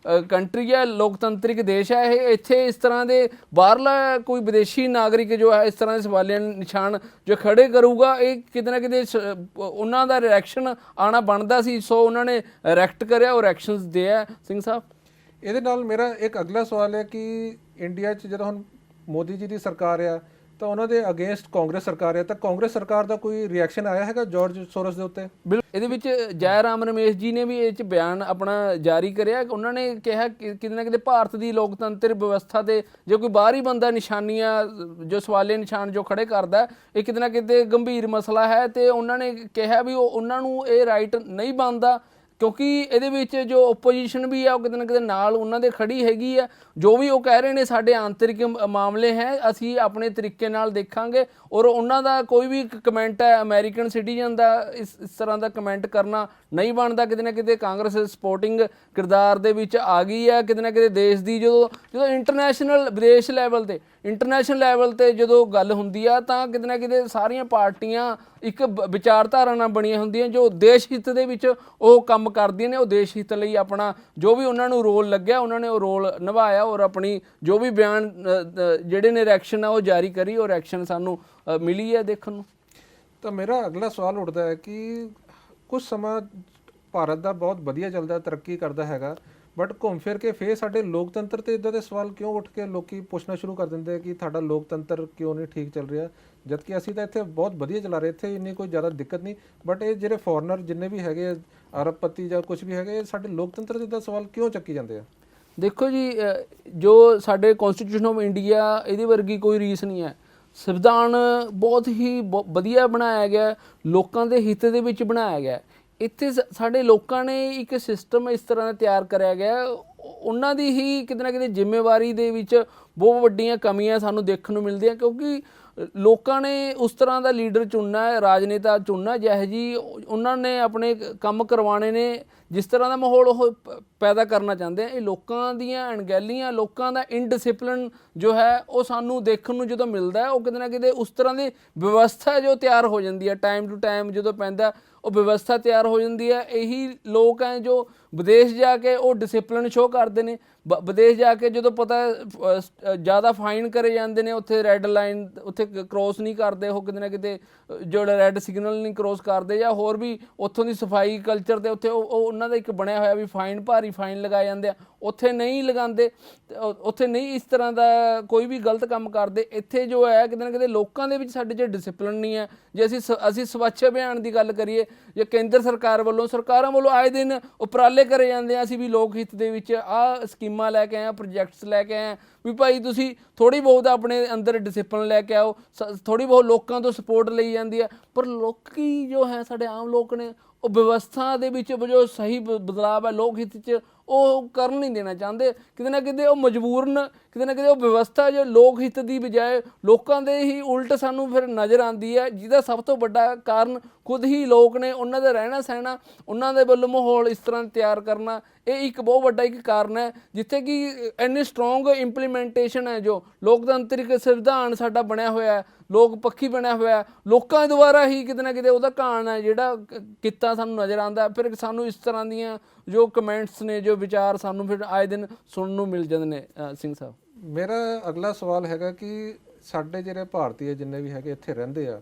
ਕੰਟਰੀ ਹੈ, ਲੋਕਤੰਤਰਿਕ ਦੇਸ਼ ਹੈ ਇਹ। ਇੱਥੇ ਇਸ ਤਰ੍ਹਾਂ ਦੇ ਬਾਹਰਲਾ ਕੋਈ ਵਿਦੇਸ਼ੀ ਨਾਗਰਿਕ ਜੋ ਹੈ ਇਸ ਤਰ੍ਹਾਂ ਦੇ ਸਵਾਲੀਆ ਨਿਸ਼ਾਨ ਜੋ ਖੜੇ ਕਰੂਗਾ, ਇਹ ਕਿਤੇ ਨਾ ਕਿਤੇ ਉਹਨਾਂ ਦਾ ਰਿਐਕਸ਼ਨ ਆਉਣਾ ਬਣਦਾ ਸੀ। ਸੋ ਉਹਨਾਂ ਨੇ ਰਿਐਕਟ ਕਰਿਆ ਔਰ ਐਕਸ਼ਨਸ ਦਿਆ। ਸਿੰਘ ਸਾਹਿਬ, ਇਹਦੇ ਨਾਲ ਮੇਰਾ ਇੱਕ ਅਗਲਾ ਸਵਾਲ ਹੈ ਕਿ ਇੰਡੀਆ 'ਚ ਜਦੋਂ ਹੁਣ ਮੋਦੀ ਜੀ ਦੀ ਸਰਕਾਰ ਆ, ਤਾਂ ਉਹਨਾਂ ਦੇ ਅਗੇਂਸਟ ਕਾਂਗਰਸ ਸਰਕਾਰ ਹੈ, ਤਾਂ ਕਾਂਗਰਸ ਸਰਕਾਰ ਦਾ ਕੋਈ ਰਿਐਕਸ਼ਨ ਆਇਆ ਹੈਗਾ ਜਾਰਜ ਸੋਰਸ ਦੇ ਉੱਤੇ? ਬਿਲਕੁਲ, ਇਹਦੇ ਵਿੱਚ ਜੈ ਰਾਮ ਰਮੇਸ਼ ਜੀ ਨੇ ਵੀ ਇਹ 'ਚ ਬਿਆਨ ਆਪਣਾ ਜਾਰੀ ਕਰਿਆ। ਉਹਨਾਂ ਨੇ ਕਿਹਾ ਕਿ ਕਿਤੇ ਨਾ ਕਿਤੇ ਭਾਰਤ ਦੀ ਲੋਕਤੰਤਰ ਵਿਵਸਥਾ ਤੇ ਜੇ ਕੋਈ ਬਾਹਰੀ ਬੰਦਾ ਨਿਸ਼ਾਨੀਆਂ ਜੋ ਸਵਾਲੇ ਨਿਸ਼ਾਨ ਜੋ ਖੜੇ ਕਰਦਾ, ਇਹ ਕਿਤੇ ਨਾ ਕਿਤੇ ਗੰਭੀਰ ਮਸਲਾ ਹੈ। ਤੇ ਉਹਨਾਂ ਨੇ ਕਿਹਾ ਵੀ ਉਹਨਾਂ ਨੂੰ ਇਹ ਰਾਈਟ ਨਹੀਂ ਬਣਦਾ, ਕਿਉਂਕਿ ਇਹਦੇ ਵਿੱਚ ਜੋ ਓਪੋਜੀਸ਼ਨ ਵੀ ਆ ਉਹ ਕਿਤੇ ਨਾ ਕਿਤੇ ਨਾਲ ਉਹਨਾਂ ਦੇ ਖੜੀ ਹੈਗੀ ਆ। ਜੋ ਵੀ ਉਹ ਕਹਿ ਰਹੇ ਨੇ ਸਾਡੇ ਆਂਤਰਿਕ ਮਾਮਲੇ ਹੈ, ਅਸੀਂ ਆਪਣੇ ਤਰੀਕੇ ਨਾਲ ਦੇਖਾਂਗੇ। ਔਰ ਉਹਨਾਂ ਦਾ ਕੋਈ ਵੀ ਕਮੈਂਟ ਹੈ ਅਮਰੀਕਨ ਸਿਟੀਜ਼ਨ ਦਾ ਇਸ ਤਰ੍ਹਾਂ ਦਾ ਕਮੈਂਟ ਕਰਨਾ ਨਹੀਂ ਬਣਦਾ। ਕਿਤੇ ਨਾ ਕਿਤੇ ਕਾਂਗਰਸ ਸਪੋਰਟਿੰਗ ਕਿਰਦਾਰ ਦੇ ਵਿੱਚ ਆ ਗਈ ਹੈ। ਕਿਤੇ ਨਾ ਕਿਤੇ ਦੇਸ਼ ਦੀ ਜਦੋਂ ਇੰਟਰਨੈਸ਼ਨਲ ਵਿਦੇਸ਼ ਲੈਵਲ ਤੇ ਇੰਟਰਨੈਸ਼ਨਲ ਲੈਵਲ ਤੇ ਜਦੋਂ ਗੱਲ ਹੁੰਦੀ ਆ, ਤਾਂ ਕਿਤੇ ਨਾ ਕਿਤੇ ਸਾਰੀਆਂ ਪਾਰਟੀਆਂ ਇੱਕ ਵਿਚਾਰਧਾਰਾ ਨਾਲ ਬਣੀਆਂ ਹੁੰਦੀਆਂ ਜੋ ਦੇਸ਼ ਹਿੱਤ ਦੇ ਵਿੱਚ ਉਹ ਕੰਮ ਕਰਦੀਆਂ ਨੇ। ਉਹ ਦੇਸ਼ ਹਿੱਤ ਲਈ ਆਪਣਾ ਜੋ ਵੀ ਉਹਨਾਂ ਨੂੰ ਰੋਲ ਲੱਗਿਆ ਉਹਨਾਂ ਨੇ ਉਹ ਰੋਲ ਨਿਭਾਇਆ ਔਰ ਆਪਣੀ ਜੋ ਵੀ ਬਿਆਨ ਜਿਹੜੇ ਨੇ ਰਿਐਕਸ਼ਨ ਆ ਉਹ ਜਾਰੀ ਕਰੀ ਔਰ ਰਿਐਕਸ਼ਨ ਸਾਨੂੰ ਮਿਲੀ ਹੈ ਦੇਖਣ ਨੂੰ। ਤਾਂ ਮੇਰਾ ਅਗਲਾ ਸਵਾਲ ਉੱਠਦਾ ਹੈ ਕਿ ਕੁਝ ਸਮਾਂ ਭਾਰਤ ਦਾ ਬਹੁਤ ਵਧੀਆ ਚੱਲਦਾ, ਤਰੱਕੀ ਕਰਦਾ ਹੈਗਾ, ਬਟ ਘੁੰਮ ਫਿਰ ਕੇ ਫੇਰ ਸਾਡੇ ਲੋਕਤੰਤਰ ਤੇ ਇਦਾਂ ਦੇ ਸਵਾਲ ਕਿਉਂ ਉੱਠ ਕੇ ਲੋਕੀ ਪੁੱਛਣਾ ਸ਼ੁਰੂ ਕਰ ਦਿੰਦੇ ਆ ਕਿ ਸਾਡਾ ਲੋਕਤੰਤਰ ਕਿਉਂ ਨਹੀਂ ਠੀਕ ਚੱਲ ਰਿਹਾ, ਜਦਕਿ ਅਸੀਂ ਤਾਂ ਇੱਥੇ ਬਹੁਤ ਵਧੀਆ ਚਲਾ ਰਹੇ, ਇੱਥੇ ਇੰਨੀ ਕੋਈ ਜ਼ਿਆਦਾ ਦਿੱਕਤ ਨਹੀਂ। ਬਟ ਇਹ ਜਿਹੜੇ ਫੋਰਨਰ ਜਿੰਨੇ ਵੀ ਹੈਗੇ ਅਰਬਪਤੀ ਜਾਂ ਕੁਝ ਵੀ ਹੈਗੇ, ਇਹ ਸਾਡੇ ਲੋਕਤੰਤਰ ਦੇ ਸਵਾਲ ਕਿਉਂ ਚੱਕੀ ਜਾਂਦੇ ਆ? ਦੇਖੋ ਜੀ, ਜੋ ਸਾਡੇ ਕਨਸਟੀਟਿਊਸ਼ਨ ਆਫ ਇੰਡੀਆ ਇਹਦੇ ਵਰਗੀ ਕੋਈ ਰੀਸ ਨਹੀਂ ਹੈ। ਸੰਵਿਧਾਨ ਬਹੁਤ ਹੀ ਵਧੀਆ ਬਣਾਇਆ ਗਿਆ, ਲੋਕਾਂ ਦੇ ਹਿੱਤ ਦੇ ਵਿੱਚ ਬਣਾਇਆ ਗਿਆ। ਇੱਥੇ ਸਾਡੇ ਲੋਕਾਂ ਨੇ ਇੱਕ ਸਿਸਟਮ ਇਸ ਤਰ੍ਹਾਂ ਦਾ ਤਿਆਰ ਕਰਿਆ ਗਿਆ, ਉਹਨਾਂ ਦੀ ਹੀ ਕਿਤੇ ਨਾ ਕਿਤੇ ਜ਼ਿੰਮੇਵਾਰੀ ਦੇ ਵਿੱਚ ਬਹੁਤ ਵੱਡੀਆਂ ਕਮੀਆਂ ਸਾਨੂੰ ਦੇਖਣ ਨੂੰ ਮਿਲਦੀਆਂ, ਕਿਉਂਕਿ ਲੋਕਾਂ ਨੇ ਉਸ ਤਰ੍ਹਾਂ ਦਾ ਲੀਡਰ ਚੁਣਨਾ ਹੈ, ਰਾਜਨੇਤਾ ਚੁਣਨਾ ਜਿਹੋ ਜੀ ਉਹਨਾਂ ਨੇ ਆਪਣੇ ਕੰਮ ਕਰਵਾਉਣੇ ਨੇ, ਜਿਸ ਤਰ੍ਹਾਂ ਦਾ ਮਾਹੌਲ ਉਹ ਪੈਦਾ ਕਰਨਾ ਚਾਹੁੰਦੇ ਆ। ਇਹ ਲੋਕਾਂ ਦੀਆਂ ਅਣਗਹਿਲੀਆਂ, ਲੋਕਾਂ ਦਾ ਇਨਡਿਸਿਪਲਿਨ ਜੋ ਹੈ ਉਹ ਸਾਨੂੰ ਦੇਖਣ ਨੂੰ ਜਦੋਂ ਮਿਲਦਾ ਹੈ, ਉਹ ਕਿਤੇ ਨਾ ਕਿਤੇ ਉਸ ਤਰ੍ਹਾਂ ਦੀ ਵਿਵਸਥਾ ਜੋ ਤਿਆਰ ਹੋ ਜਾਂਦੀ ਹੈ ਟਾਈਮ ਟੂ ਟਾਈਮ ਜਦੋਂ ਪੈਂਦਾ, ਉਹ ਵਿਵਸਥਾ ਤਿਆਰ ਹੋ ਜਾਂਦੀ ਹੈ। ਇਹੀ ਲੋਕ ਹੈ ਜੋ ਵਿਦੇਸ਼ ਜਾ ਕੇ ਉਹ ਡਿਸਿਪਲਿਨ ਸ਼ੋਅ ਕਰਦੇ ਨੇ। ਵਿਦੇਸ਼ ਜਾ ਕੇ ਜਦੋਂ ਪਤਾ ਜ਼ਿਆਦਾ ਫਾਈਨ ਕਰੇ ਜਾਂਦੇ ਨੇ, ਉੱਥੇ ਰੈੱਡ ਲਾਈਨ ਉੱਥੇ ਕ੍ਰੋਸ ਨਹੀਂ ਕਰਦੇ, ਉਹ ਕਿਤੇ ਨਾ ਕਿਤੇ ਜਿਹੜਾ ਰੈੱਡ ਸਿਗਨਲ ਨਹੀਂ ਕ੍ਰੋਸ ਕਰਦੇ, ਜਾਂ ਹੋਰ ਵੀ ਉੱਥੋਂ ਦੀ ਸਫਾਈ ਕਲਚਰ ਤੇ ਉੱਥੇ ਉਹ ਉਹਨਾਂ ਦਾ ਇੱਕ ਬਣਿਆ ਹੋਇਆ ਵੀ ਫਾਈਨ, ਭਾਰੀ ਫਾਈਨ ਲਗਾਏ ਜਾਂਦੇ ਆ, ਉੱਥੇ ਨਹੀਂ ਲਗਾਉਂਦੇ, ਉੱਥੇ ਨਹੀਂ ਇਸ ਤਰ੍ਹਾਂ ਦਾ ਕੋਈ ਵੀ ਗਲਤ ਕੰਮ ਕਰਦੇ। ਇੱਥੇ ਜੋ ਹੈ ਕਿਤੇ ਨਾ ਕਿਤੇ ਲੋਕਾਂ ਦੇ ਵਿੱਚ ਸਾਡੇ 'ਚ ਡਿਸਿਪਲਿਨ ਨਹੀਂ ਹੈ। ਜੇ ਅਸੀਂ ਸਵੱਛ ਅਭਿਆਨ ਦੀ ਗੱਲ ਕਰੀਏ, ਜੇ ਕੇਂਦਰ ਸਰਕਾਰ ਵੱਲੋਂ, ਸਰਕਾਰਾਂ ਵੱਲੋਂ ਆਏ ਦਿਨ ਉਪਰਾਲੇ ਕਰੇ ਜਾਂਦੇ ਆ, ਅਸੀਂ ਵੀ ਲੋਕ ਹਿੱਤ ਦੇ ਵਿੱਚ ਆਹ ਸਕੀਮਾਂ ਲੈ ਕੇ ਆਏ, ਪ੍ਰੋਜੈਕਟਸ ਲੈ ਕੇ ਆਏ ਵੀ ਭਾਈ ਤੁਸੀਂ ਥੋੜ੍ਹੀ ਬਹੁਤ ਆਪਣੇ ਅੰਦਰ ਡਿਸਿਪਲਿਨ ਲੈ ਕੇ ਆਓ, ਥੋੜ੍ਹੀ ਬਹੁਤ ਲੋਕਾਂ ਤੋਂ ਸਪੋਰਟ ਲਈ ਜਾਂਦੀ ਹੈ। ਪਰ ਲੋਕੀ ਜੋ ਹੈ ਸਾਡੇ ਆਮ ਲੋਕ ਨੇ, ਉਹ ਵਿਵਸਥਾ ਦੇ ਵਿੱਚ ਜੋ ਸਹੀ ਬਦਲਾਵ ਹੈ ਲੋਕ ਹਿੱਤ 'ਚ, ਉਹ ਕਰਨ ਨਹੀਂ ਦੇਣਾ ਚਾਹੁੰਦੇ। ਕਿਤੇ ਨਾ ਕਿਤੇ ਉਹ ਮਜਬੂਰਨ, ਕਿਤੇ ਨਾ ਕਿਤੇ ਉਹ ਵਿਵਸਥਾ ਜੋ ਲੋਕ ਹਿੱਤ ਦੀ ਬਜਾਏ ਲੋਕਾਂ ਦੇ ਹੀ ਉਲਟ ਸਾਨੂੰ ਫਿਰ ਨਜ਼ਰ ਆਉਂਦੀ ਹੈ, ਜਿਹਦਾ ਸਭ ਤੋਂ ਵੱਡਾ ਕਾਰਨ ਖੁਦ ਹੀ ਲੋਕ ਨੇ, ਉਹਨਾਂ ਦਾ ਰਹਿਣਾ ਸਹਿਣਾ, ਉਹਨਾਂ ਦੇ ਵੱਲੋਂ ਮਾਹੌਲ ਇਸ ਤਰ੍ਹਾਂ ਤਿਆਰ ਕਰਨਾ, ਇਹ ਇੱਕ ਬਹੁਤ ਵੱਡਾ ਇੱਕ ਕਾਰਨ ਹੈ। ਜਿੱਥੇ ਕਿ ਇੰਨੀ ਸਟਰੋਂਗ ਇੰਪਲੀਮੈਂਟੇਸ਼ਨ ਹੈ, ਜੋ ਲੋਕਤੰਤਰਿਕ ਸੰਵਿਧਾਨ ਸਾਡਾ ਬਣਿਆ ਹੋਇਆ, ਲੋਕ ਪੱਖੀ ਬਣਿਆ ਹੋਇਆ, ਲੋਕਾਂ ਦੁਆਰਾ ਹੀ ਕਿਤੇ ਨਾ ਕਿਤੇ ਉਹਦਾ ਘਾਣ ਹੈ ਜਿਹੜਾ ਕੀਤਾ ਸਾਨੂੰ ਨਜ਼ਰ ਆਉਂਦਾ। ਫਿਰ ਸਾਨੂੰ ਇਸ ਤਰ੍ਹਾਂ ਦੀਆਂ ਜੋ ਕਮੈਂਟਸ ਨੇ, ਜੋ ਵਿਚਾਰ ਸਾਨੂੰ ਫਿਰ ਆਏ ਦਿਨ ਸੁਣਨ ਨੂੰ ਮਿਲ ਜਾਂਦੇ ਨੇ। ਸਿੰਘ ਸਾਹਿਬ, ਮੇਰਾ ਅਗਲਾ ਸਵਾਲ ਹੈਗਾ ਕਿ ਸਾਡੇ ਜਿਹੜੇ ਭਾਰਤੀ ਜਿੰਨੇ ਵੀ ਹੈਗੇ ਇੱਥੇ ਰਹਿੰਦੇ ਆ,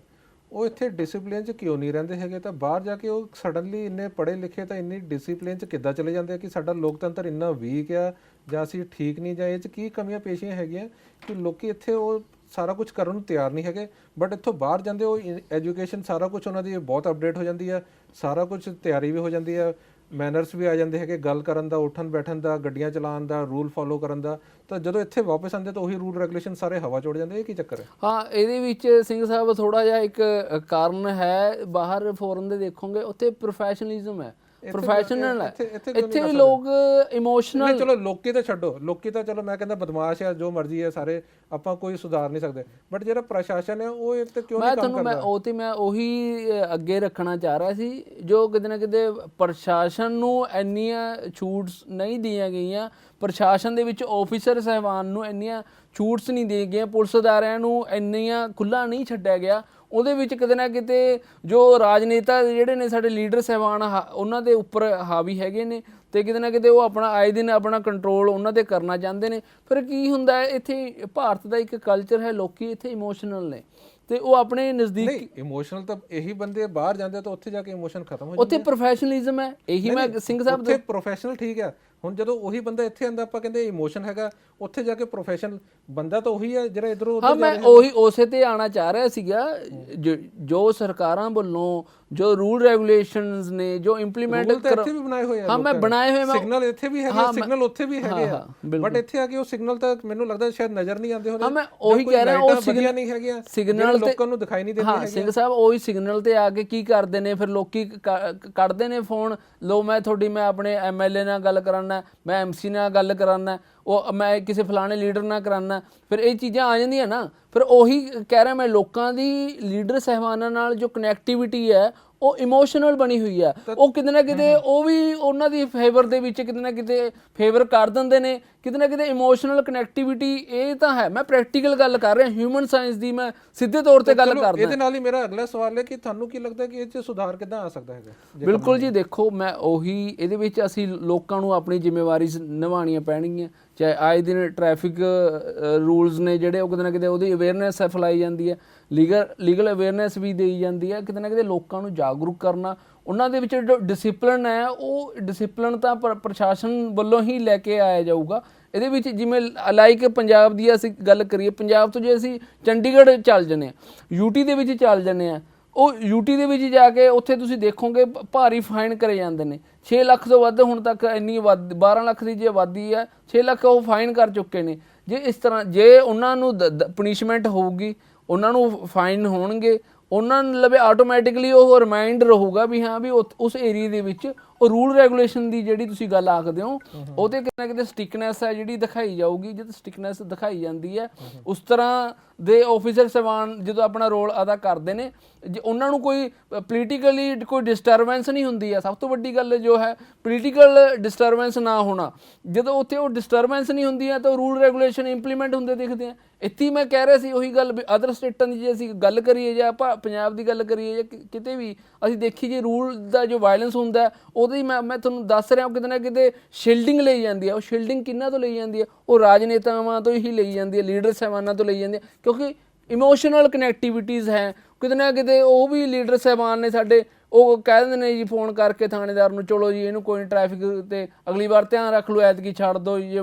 ਉਹ ਇੱਥੇ ਡਿਸਿਪਲਿਨ 'ਚ ਕਿਉਂ ਨਹੀਂ ਰਹਿੰਦੇ ਹੈਗੇ? ਤਾਂ ਬਾਹਰ ਜਾ ਕੇ ਉਹ ਸਡਨਲੀ ਇੰਨੇ ਪੜ੍ਹੇ ਲਿਖੇ ਤਾਂ ਇੰਨੀ ਡਿਸਿਪਲਿਨ 'ਚ ਕਿੱਦਾਂ ਚਲੇ ਜਾਂਦੇ ਆ ਕਿ ਸਾਡਾ ਲੋਕਤੰਤਰ ਇੰਨਾ ਵੀਕ ਆ, ਜਾਂ ਅਸੀਂ ਠੀਕ ਨਹੀਂ, ਜਾਂ ਇਹ 'ਚ ਕੀ ਕਮੀਆਂ ਪੇਸ਼ੀਆਂ ਹੈਗੀਆਂ ਕਿ ਲੋਕੀ ਇੱਥੇ ਉਹ ਸਾਰਾ ਕੁਝ ਕਰਨ ਨੂੰ ਤਿਆਰ ਨਹੀਂ ਹੈਗੇ। ਬਟ ਇੱਥੋਂ ਬਾਹਰ ਜਾਂਦੇ ਉਹ ਐਜੂਕੇਸ਼ਨ ਸਾਰਾ ਕੁਝ ਉਹਨਾਂ ਦੀ ਬਹੁਤ ਅਪਡੇਟ ਹੋ ਜਾਂਦੀ ਆ, ਸਾਰਾ ਕੁਝ ਤਿਆਰੀ ਵੀ ਹੋ ਜਾਂਦੀ ਆ, ਮੈਨਰਸ ਵੀ ਆ ਜਾਂਦੇ ਹੈਗੇ, ਗੱਲ ਕਰਨ ਦਾ, ਉੱਠਣ ਬੈਠਣ ਦਾ, ਗੱਡੀਆਂ ਚਲਾਉਣ ਦਾ, ਰੂਲ ਫੋਲੋ ਕਰਨ ਦਾ। ਤਾਂ ਜਦੋਂ ਇੱਥੇ ਵਾਪਸ ਆਉਂਦੇ ਤਾਂ ਉਹੀ ਰੂਲ ਰੈਗੂਲੇਸ਼ਨ ਸਾਰੇ ਹਵਾ 'ਚ ਉੱਡ ਜਾਂਦੇ। ਇਹ ਕੀ ਚੱਕਰ ਹੈ? ਹਾਂ, ਇਹਦੇ ਵਿੱਚ ਸਿੰਘ ਸਾਹਿਬ ਥੋੜ੍ਹਾ ਜਿਹਾ ਇੱਕ ਕਾਰਨ ਹੈ, ਬਾਹਰ ਫੋਰਨ ਦੇ ਦੇਖੋਗੇ ਉੱਥੇ ਪ੍ਰੋਫੈਸ਼ਨਲਿਜ਼ਮ ਹੈ, ਪ੍ਰੋਫੈਸ਼ਨਲ ਹੈ। ਇੱਥੇ ਵੀ ਲੋਕ ਇਮੋਸ਼ਨਲ, ਚਲੋ ਲੋਕੀ ਤਾਂ ਛੱਡੋ, ਲੋਕੀ ਤਾਂ ਚਲੋ ਮੈਂ ਕਹਿੰਦਾ ਬਦਮਾਸ਼ ਆ, ਜੋ ਮਰਜ਼ੀ ਹੈ ਸਾਰੇ, ਆਪਾਂ ਕੋਈ ਸੁਧਾਰ ਨਹੀਂ ਸਕਦੇ। ਬਟ ਜਿਹੜਾ ਪ੍ਰਸ਼ਾਸਨ ਹੈ ਉਹ ਇਹ ਤੇ ਕਿਉਂ ਨਹੀਂ ਕੰਮ ਕਰਦਾ? ਮੈਂ ਉਹੀ ਅੱਗੇ ਰੱਖਣਾ ਚਾਹ ਰਿਹਾ ਸੀ, ਜੋ ਕਿਤੇ ਨਾ ਕਿਤੇ ਪ੍ਰਸ਼ਾਸਨ ਨੂੰ ਇੰਨੀਆਂ ਛੂਟਸ ਨਹੀਂ ਦੀਆਂ ਗਈਆਂ, ਪ੍ਰਸ਼ਾਸਨ ਦੇ ਵਿੱਚ ਆਫਿਸਰ ਸਾਹਿਬਾਨ ਨੂੰ ਇੰਨੀਆਂ ਛੂਟਸ ਨਹੀਂ ਦੇ ਗਈਆਂ, ਪੁਲਿਸ ਅਦਾਰਿਆਂ ਨੂੰ ਇੰਨੀਆਂ ਖੁੱਲ੍ਹਾ ਨਹੀਂ ਛੱਡਿਆ ਗਿਆ। ਉਹਦੇ ਵਿੱਚ ਕਿਤੇ ਨਾ ਕਿਤੇ ਜੋ ਰਾਜਨੇਤਾ ਜਿਹੜੇ ਨੇ ਸਾਡੇ ਲੀਡਰ ਸਾਹਿਬਾਨ, ਉਹਨਾਂ ਦੇ ਉੱਪਰ ਹਾਵੀ ਹੈਗੇ ਨੇ, ਅਤੇ ਕਿਤੇ ਨਾ ਕਿਤੇ ਉਹ ਆਪਣਾ ਆਏ ਦਿਨ ਆਪਣਾ ਕੰਟਰੋਲ ਉਹਨਾਂ 'ਤੇ ਕਰਨਾ ਚਾਹੁੰਦੇ ਨੇ। ਫਿਰ ਕੀ ਹੁੰਦਾ ਹੈ, ਇੱਥੇ ਭਾਰਤ ਦਾ ਇੱਕ ਕਲਚਰ ਹੈ, ਲੋਕੀ ਇੱਥੇ ਇਮੋਸ਼ਨਲ ਨੇ, ਤੇ ਉਹ ਆਪਣੇ ਨਜ਼ਦੀਕ ਇਮੋਸ਼ਨਲ ਤਾਂ ਇਹੀ ਬੰਦੇ ਬਾਹਰ ਜਾਂਦੇ ਤਾਂ ਉੱਥੇ ਜਾ ਕੇ ਇਮੋਸ਼ਨ ਖਤਮ ਹੋ ਜਾਂਦੇ। ਉੱਥੇ ਪ੍ਰੋਫੈਸ਼ਨਲਿਜ਼ਮ ਹੈ, ਇਹੀ ਮੈਂ ਸਿੰਘ ਸਾਹਿਬ ਉੱਥੇ ਪ੍ਰੋਫੈਸ਼ਨਲ ਠੀਕ ਆ। ਹੁਣ ਜਦੋਂ ਉਹੀ ਬੰਦਾ ਇੱਥੇ ਆਂਦਾ, ਆਪਾਂ ਕਹਿੰਦੇ ਇਮੋਸ਼ਨ ਹੈਗਾ, ਉੱਥੇ ਜਾ ਕੇ ਪ੍ਰੋਫੈਸ਼ਨਲ ਬੰਦਾ ਤਾਂ ਉਹੀ ਹੈ ਜਿਹੜਾ ਇੱਧਰੋਂ ਉੱਧਰ। ਹਾਂ, ਮੈਂ ਉਹੀ ਉਸੇ ਤੇ ਆਉਣਾ ਚਾਹ ਰਿਹਾ ਸੀਗਾ। ਜੋ ਸਰਕਾਰਾਂ ਵੱਲੋਂ ਜੋ ਰੂਲ ਰੈਗੂਲੇਸ਼ਨਸ ਨੇ, ਜੋ ਇੰਪਲੀਮੈਂਟ ਇੱਥੇ ਵੀ ਬਣਾਏ ਹੋਏ ਆ, ਹਾਂ ਮੈਂ ਬਣਾਏ ਹੋਏ, ਸਿਗਨਲ ਇੱਥੇ ਵੀ ਹੈਗੇ, ਸਿਗਨਲ ਉੱਥੇ ਵੀ ਹੈਗੇ ਆ, ਬਟ ਇੱਥੇ ਆ ਕੇ ਉਹ ਸਿਗਨਲ ਤਾਂ ਮੈਨੂੰ ਲੱਗਦਾ ਸ਼ਾਇਦ ਨਜ਼ਰ ਨਹੀਂ ਆਉਂਦੇ ਹੋਣੇ। ਹਾਂ, ਮੈਂ ਉਹੀ ਕਹਿ ਰਿਹਾ, ਉਹ ਸਿਗਨਲ ਨਹੀਂ ਹੈਗੇ, ਸਿਗਨਲ ਲੋਕਾਂ ਨੂੰ ਦਿਖਾਈ ਨਹੀਂ ਦਿੰਦੇ ਹੈਗੇ। ਸਿੰਘ ਸਾਹਿਬ, ਉਹੀ ਸਿਗਨਲ ਤੇ ਆ ਕੇ ਕੀ ਕਰਦੇ ਨੇ, ਫਿਰ ਲੋਕੀ ਕੱਢਦੇ ਨੇ ਫੋਨ, ਲੋ ਮੈਂ ਆਪਣੇ MLA ਨਾਲ ਗੱਲ ਕਰਾਨਾ, ਮੈਂ MC ਨਾਲ ਗੱਲ ਕਰਾਨਾ, ਉਹ ਮੈਂ ਕਿਸੇ ਫਲਾਣੇ ਲੀਡਰ ਨਾਲ ਕਰਾਨਾ, ਫਿਰ ਇਹ ਚੀਜ਼ਾਂ ਆ ਜਾਂਦੀਆਂ ਨਾ। ਫਿਰ ਉਹੀ ਕਹਿ ਰਿਹਾ ਮੈਂ, ਲੋਕਾਂ ਦੀ ਲੀਡਰ ਸਾਹਿਬਾਨਾਂ ਨਾਲ ਜੋ ਕਨੈਕਟੀਵਿਟੀ ਹੈ ਉਹ ਇਮੋਸ਼ਨਲ ਬਣੀ ਹੋਈ ਹੈ। ਉਹ ਕਿਤੇ ਨਾ ਕਿਤੇ ਉਹ ਵੀ ਉਹਨਾਂ ਦੀ ਫੇਵਰ ਦੇ ਵਿੱਚ ਕਿਤੇ ਨਾ ਕਿਤੇ ਫੇਵਰ ਕਰ ਦਿੰਦੇ ਨੇ, ਕਿਤੇ ਨਾ ਕਿਤੇ ਇਮੋਸ਼ਨਲ ਕਨੈਕਟੀਵਿਟੀ। ਇਹ ਤਾਂ ਹੈ, ਮੈਂ ਪ੍ਰੈਕਟੀਕਲ ਗੱਲ ਕਰ ਰਿਹਾ, ਹਿਊਮਨ ਸਾਇੰਸ ਦੀ ਮੈਂ ਸਿੱਧੇ ਤੌਰ ਤੇ ਗੱਲ ਕਰਦਾ। ਇਹਦੇ ਨਾਲ ਹੀ ਮੇਰਾ ਅਗਲਾ ਸਵਾਲ ਹੈ ਕਿ ਤੁਹਾਨੂੰ ਕੀ ਲੱਗਦਾ ਕਿ ਇਹ 'ਚ ਸੁਧਾਰ ਕਿੱਦਾਂ ਆ ਸਕਦਾ ਹੈਗਾ? ਬਿਲਕੁਲ ਜੀ, ਦੇਖੋ ਮੈਂ ਉਹੀ, ਇਹਦੇ ਵਿੱਚ ਅਸੀਂ ਲੋਕਾਂ ਨੂੰ ਆਪਣੀ ਜ਼ਿੰਮੇਵਾਰੀ ਨਿਭਾਉਣੀਆਂ ਪੈਣਗੀਆਂ। ਚਾਹੇ ਆਏ ਦਿਨ ਟ੍ਰੈਫਿਕ ਰੂਲਸ ਨੇ ਜਿਹੜੇ, ਉਹ ਕਿਤੇ ਨਾ ਕਿਤੇ ਉਹਦੀ ਅਵੇਅਰਨੈਸ ਫੈਲਾਈ ਜਾਂਦੀ ਹੈ। ਲੀਗਲ ਅਵੇਅਰਨੈਸ ਵੀ ਦੇਈ ਜਾਂਦੀ ਹੈ, ਕਿਤੇ ਨਾ ਕਿਤੇ ਲੋਕਾਂ ਨੂੰ ਜਾਗਰੂਕ ਕਰਨਾ, ਉਹਨਾਂ ਦੇ ਵਿੱਚ ਜੋ ਡਿਸਿਪਲਿਨ ਹੈ ਉਹ ਡਿਸਿਪਲਿਨ ਤਾਂ ਪ੍ਰਸ਼ਾਸਨ ਵੱਲੋਂ ਹੀ ਲੈ ਕੇ ਆਇਆ ਜਾਊਗਾ। ਇਹਦੇ ਵਿੱਚ ਜਿਵੇਂ ਲਾਈਕ ਪੰਜਾਬ ਦੀ ਅਸੀਂ ਗੱਲ ਕਰੀਏ, ਪੰਜਾਬ ਤੋਂ ਜੇ ਅਸੀਂ ਚੰਡੀਗੜ੍ਹ ਚੱਲ ਜਾਂਦੇ ਹਾਂ, ਯੂਟੀ ਦੇ ਵਿੱਚ ਚੱਲ ਜਾਂਦੇ ਹਾਂ, ਉਹ ਯੂਟੀ ਦੇ ਵਿੱਚ ਜਾ ਕੇ ਉੱਥੇ ਤੁਸੀਂ ਦੇਖੋਗੇ ਭਾਰੀ ਫਾਈਨ ਕਰੇ ਜਾਂਦੇ ਨੇ। 6 ਲੱਖ ਤੋਂ ਵੱਧ ਹੁਣ ਤੱਕ ਇੰਨੀ 12 ਲੱਖ ਦੀ ਜੇ ਆਬਾਦੀ ਹੈ, 6 ਲੱਖ ਉਹ ਫਾਈਨ ਕਰ ਚੁੱਕੇ ਨੇ। ਜੇ ਇਸ ਤਰ੍ਹਾਂ ਜੇ ਉਹਨਾਂ ਨੂੰ ਪਨਿਸ਼ਮੈਂਟ ਹੋਊਗੀ, ਉਹਨਾਂ ਨੂੰ ਫਾਈਨ ਹੋਣਗੇ, ਉਹਨਾਂ ਨੂੰ ਲਵੇ ਆਟੋਮੈਟਿਕਲੀ ਉਹ ਰਿਮਾਈਂਡ ਰਹੂਗਾ ਵੀ ਹਾਂ ਵੀ ਉਸ ਏਰੀਏ ਦੇ ਵਿੱਚ ਉਹ ਰੂਲ ਰੈਗੂਲੇਸ਼ਨ ਦੀ ਜਿਹੜੀ ਤੁਸੀਂ ਗੱਲ ਆਖਦੇ ਹੋ ਉਹ 'ਤੇ ਕਿਤੇ ਨਾ ਕਿਤੇ ਸਟਿਕਨੈਸ ਹੈ ਜਿਹੜੀ ਦਿਖਾਈ ਜਾਊਗੀ। ਜਦੋਂ ਸਟਿਕਨੈਸ ਦਿਖਾਈ ਜਾਂਦੀ ਹੈ, ਉਸ ਤਰ੍ਹਾਂ ਦੇ ਆਫੀਸਰ ਸਾਹਿਬਾਨ ਜਦੋਂ ਆਪਣਾ ਰੋਲ ਅਦਾ ਕਰਦੇ ਨੇ, ਜੇ ਉਹਨਾਂ ਨੂੰ ਕੋਈ ਪੋਲੀਟੀਕਲੀ ਕੋਈ ਡਿਸਟਰਬੈਂਸ ਨਹੀਂ ਹੁੰਦੀ ਹੈ। ਸਭ ਤੋਂ ਵੱਡੀ ਗੱਲ ਜੋ ਹੈ ਪੋਲੀਟੀਕਲ ਡਿਸਟਰਬੈਂਸ ਨਾ ਹੋਣਾ। ਜਦੋਂ ਉੱਥੇ ਉਹ ਡਿਸਟਰਬੈਂਸ ਨਹੀਂ ਹੁੰਦੀ ਹੈ ਤਾਂ ਰੂਲ ਰੈਗੂਲੇਸ਼ਨ ਇੰਪਲੀਮੈਂਟ ਹੁੰਦੇ ਦਿਖਦੇ ਆ। ਇੱਥੇ ਮੈਂ ਕਹਿ ਰਿਹਾ ਸੀ ਉਹੀ ਗੱਲ ਵੀ ਅਦਰ ਸਟੇਟਾਂ ਦੀ ਜੇ ਅਸੀਂ ਗੱਲ ਕਰੀਏ ਜਾਂ ਆਪਾਂ ਪੰਜਾਬ ਦੀ ਗੱਲ ਕਰੀਏ ਜਾਂ ਕਿਤੇ ਵੀ ਅਸੀਂ ਦੇਖੀਏ ਜੇ ਰੂਲ ਦਾ ਜੋ ਵਾਇਲੈਂਸ ਹੁੰਦਾ ਉਹਦੀ ਮੈਂ ਤੁਹਾਨੂੰ ਦੱਸ ਰਿਹਾ ਕਿਤੇ ਨਾ ਕਿਤੇ ਸ਼ੀਲਡਿੰਗ ਲਈ ਜਾਂਦੀ ਹੈ। ਉਹ ਸ਼ੀਲਡਿੰਗ ਕਿਹਨਾਂ ਤੋਂ ਲਈ ਜਾਂਦੀ ਹੈ? ਉਹ ਰਾਜਨੇਤਾਵਾਂ ਤੋਂ ਹੀ ਲਈ ਜਾਂਦੀ ਹੈ, ਲੀਡਰ ਸਾਹਿਬਾਨਾਂ ਤੋਂ ਲਈ ਜਾਂਦੀ ਹੈ, ਕਿਉਂਕਿ ਇਮੋਸ਼ਨਲ ਕਨੈਕਟੀਵਿਟੀਜ਼ ਹੈ ਕਿਤੇ ਨਾ ਕਿਤੇ। ਉਹ ਵੀ ਲੀਡਰ ਸਾਹਿਬਾਨ ਨੇ ਸਾਡੇ, ਉਹ ਕਹਿ ਦਿੰਦੇ ਨੇ ਜੀ ਫੋਨ ਕਰਕੇ ਥਾਣੇਦਾਰ ਨੂੰ, ਚਲੋ ਜੀ ਇਹਨੂੰ ਕੋਈ ਟ੍ਰੈਫਿਕ ਤੇ ਅਗਲੀ ਵਾਰ ਧਿਆਨ ਰੱਖ ਲਓ, ਐਤਕੀ ਛੱਡ ਦਿਓ ਜੀ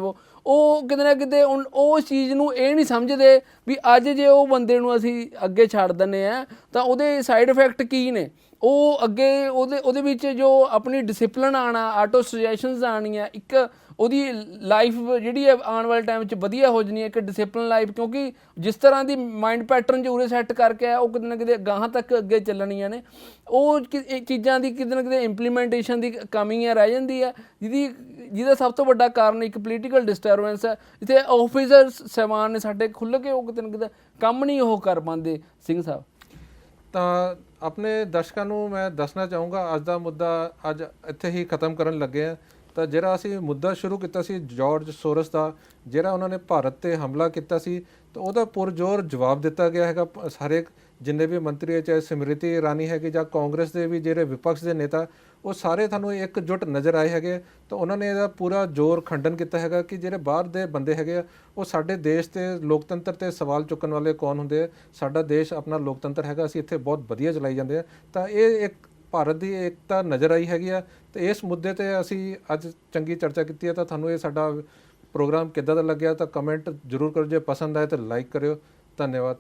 ਉਹ ਕਿਤੇ ਨਾ ਕਿਤੇ ਉਹ ਚੀਜ਼ ਨੂੰ ਇਹ ਨਹੀਂ ਸਮਝਦੇ ਵੀ ਅੱਜ ਜੇ ਉਹ ਬੰਦੇ ਨੂੰ ਅਸੀਂ ਅੱਗੇ ਛੱਡ ਦਿੰਦੇ ਹਾਂ ਤਾਂ ਉਹਦੇ ਸਾਈਡ ਇਫੈਕਟ ਕੀ ਨੇ। ਉਹ ਅੱਗੇ ਉਹਦੇ ਵਿੱਚ ਜੋ ਆਪਣੀ ਡਿਸਿਪਲਿਨ ਆਉਣਾ, ਆਟੋ ਸੁਜੈਸ਼ਨਸ ਆਉਣੀਆਂ, ਇੱਕ ਉਹਦੀ ਲਾਈਫ ਜਿਹੜੀ ਹੈ ਆਉਣ ਵਾਲੇ ਟਾਈਮ 'ਚ ਵਧੀਆ ਹੋ ਜਾਣੀ ਹੈ, ਇੱਕ ਡਿਸਿਪਲਿਨ ਲਾਈਫ। ਕਿਉਂਕਿ ਜਿਸ ਤਰ੍ਹਾਂ ਦੀ ਮਾਈਂਡ ਪੈਟਰਨ 'ਚ ਉਰੇ ਸੈੱਟ ਕਰਕੇ ਆਇਆ ਉਹ ਕਿਤੇ ਨਾ ਕਿਤੇ ਗਾਹਾਂ ਤੱਕ ਅੱਗੇ ਚੱਲਣੀਆਂ ਨੇ। ਉਹ ਚੀਜ਼ਾਂ ਦੀ ਕਿਤੇ ਨਾ ਕਿਤੇ ਇੰਪਲੀਮੈਂਟੇਸ਼ਨ ਦੀ ਕਮੀ ਹੈ, ਰਹਿ ਜਾਂਦੀ ਹੈ, ਜਿਹਦਾ ਸਭ ਤੋਂ ਵੱਡਾ ਕਾਰਨ ਇੱਕ ਪੋਲੀਟੀਕਲ ਡਿਸਟਰਬੈਂਸ ਹੈ। ਜਿੱਥੇ ਆਫੀਸਰ ਸਾਹਿਬਾਨ ਨੇ ਸਾਡੇ ਖੁੱਲ੍ਹ ਕੇ ਉਹ ਕਿਤੇ ਨਾ ਕਿਤੇ ਕੰਮ ਨਹੀਂ ਉਹ ਕਰ ਪਾਉਂਦੇ। ਸਿੰਘ ਸਾਹਿਬ, ਤਾਂ ਆਪਣੇ ਦਰਸ਼ਕਾਂ ਨੂੰ ਮੈਂ ਦੱਸਣਾ ਚਾਹੂੰਗਾ ਅੱਜ ਦਾ ਮੁੱਦਾ ਅੱਜ ਇੱਥੇ ਹੀ ਖਤਮ ਕਰਨ ਲੱਗੇ ਹਾਂ। ਤਾਂ ਜਿਹੜਾ ਅਸੀਂ ਮੁੱਦਾ ਸ਼ੁਰੂ ਕੀਤਾ ਸੀ ਜਾਰਜ ਸੋਰਸ ਦਾ, ਜਿਹੜਾ ਉਹਨਾਂ ਨੇ ਭਾਰਤ 'ਤੇ ਹਮਲਾ ਕੀਤਾ ਸੀ, ਤਾਂ ਉਹਦਾ ਪੁਰਜ਼ੋਰ ਜਵਾਬ ਦਿੱਤਾ ਗਿਆ ਹੈਗਾ। ਸਾਰੇ ਜਿੰਨੇ ਵੀ ਮੰਤਰੀ ਹੈ, ਚਾਹੇ ਸਮ੍ਰਿਤੀ ਇਰਾਨੀ ਹੈਗੀ ਜਾਂ ਕਾਂਗਰਸ ਦੇ ਵੀ ਜਿਹੜੇ ਵਿਪਕਸ਼ ਦੇ ਨੇਤਾ, ਉਹ ਸਾਰੇ ਤੁਹਾਨੂੰ ਇਕਜੁੱਟ ਨਜ਼ਰ ਆਏ ਹੈਗੇ। ਤਾਂ ਉਹਨਾਂ ਨੇ ਇਹਦਾ ਪੂਰਾ ਜ਼ੋਰ ਖੰਡਨ ਕੀਤਾ ਹੈਗਾ ਕਿ ਜਿਹੜੇ ਬਾਹਰ ਦੇ ਬੰਦੇ ਹੈਗੇ ਆ ਉਹ ਸਾਡੇ ਦੇਸ਼ 'ਤੇ ਲੋਕਤੰਤਰ 'ਤੇ ਸਵਾਲ ਚੁੱਕਣ ਵਾਲੇ ਕੌਣ ਹੁੰਦੇ ਆ। ਸਾਡਾ ਦੇਸ਼ ਆਪਣਾ ਲੋਕਤੰਤਰ ਹੈਗਾ, ਅਸੀਂ ਇੱਥੇ ਬਹੁਤ ਵਧੀਆ ਚਲਾਈ ਜਾਂਦੇ ਆ। ਤਾਂ ਇਹ ਇੱਕ ਭਾਰਤ ਦੀ ਏਕਤਾ ਨਜ਼ਰ ਆਈ ਹੈਗੀ ਆ। ਤੇ ਇਸ ਮੁੱਦੇ 'ਤੇ ਅਸੀਂ ਅੱਜ ਚੰਗੀ ਚਰਚਾ ਕੀਤੀ ਹੈ। ਤਾਂ ਤੁਹਾਨੂੰ ਇਹ ਸਾਡਾ ਪ੍ਰੋਗਰਾਮ ਕਿੱਦਾਂ ਦਾ ਲੱਗਿਆ ਤਾਂ ਕਮੈਂਟ ਜ਼ਰੂਰ ਕਰੋ। ਜੇ ਪਸੰਦ ਆਏ ਤਾਂ ਲਾਈਕ ਕਰਿਓ। ਧੰਨਵਾਦ।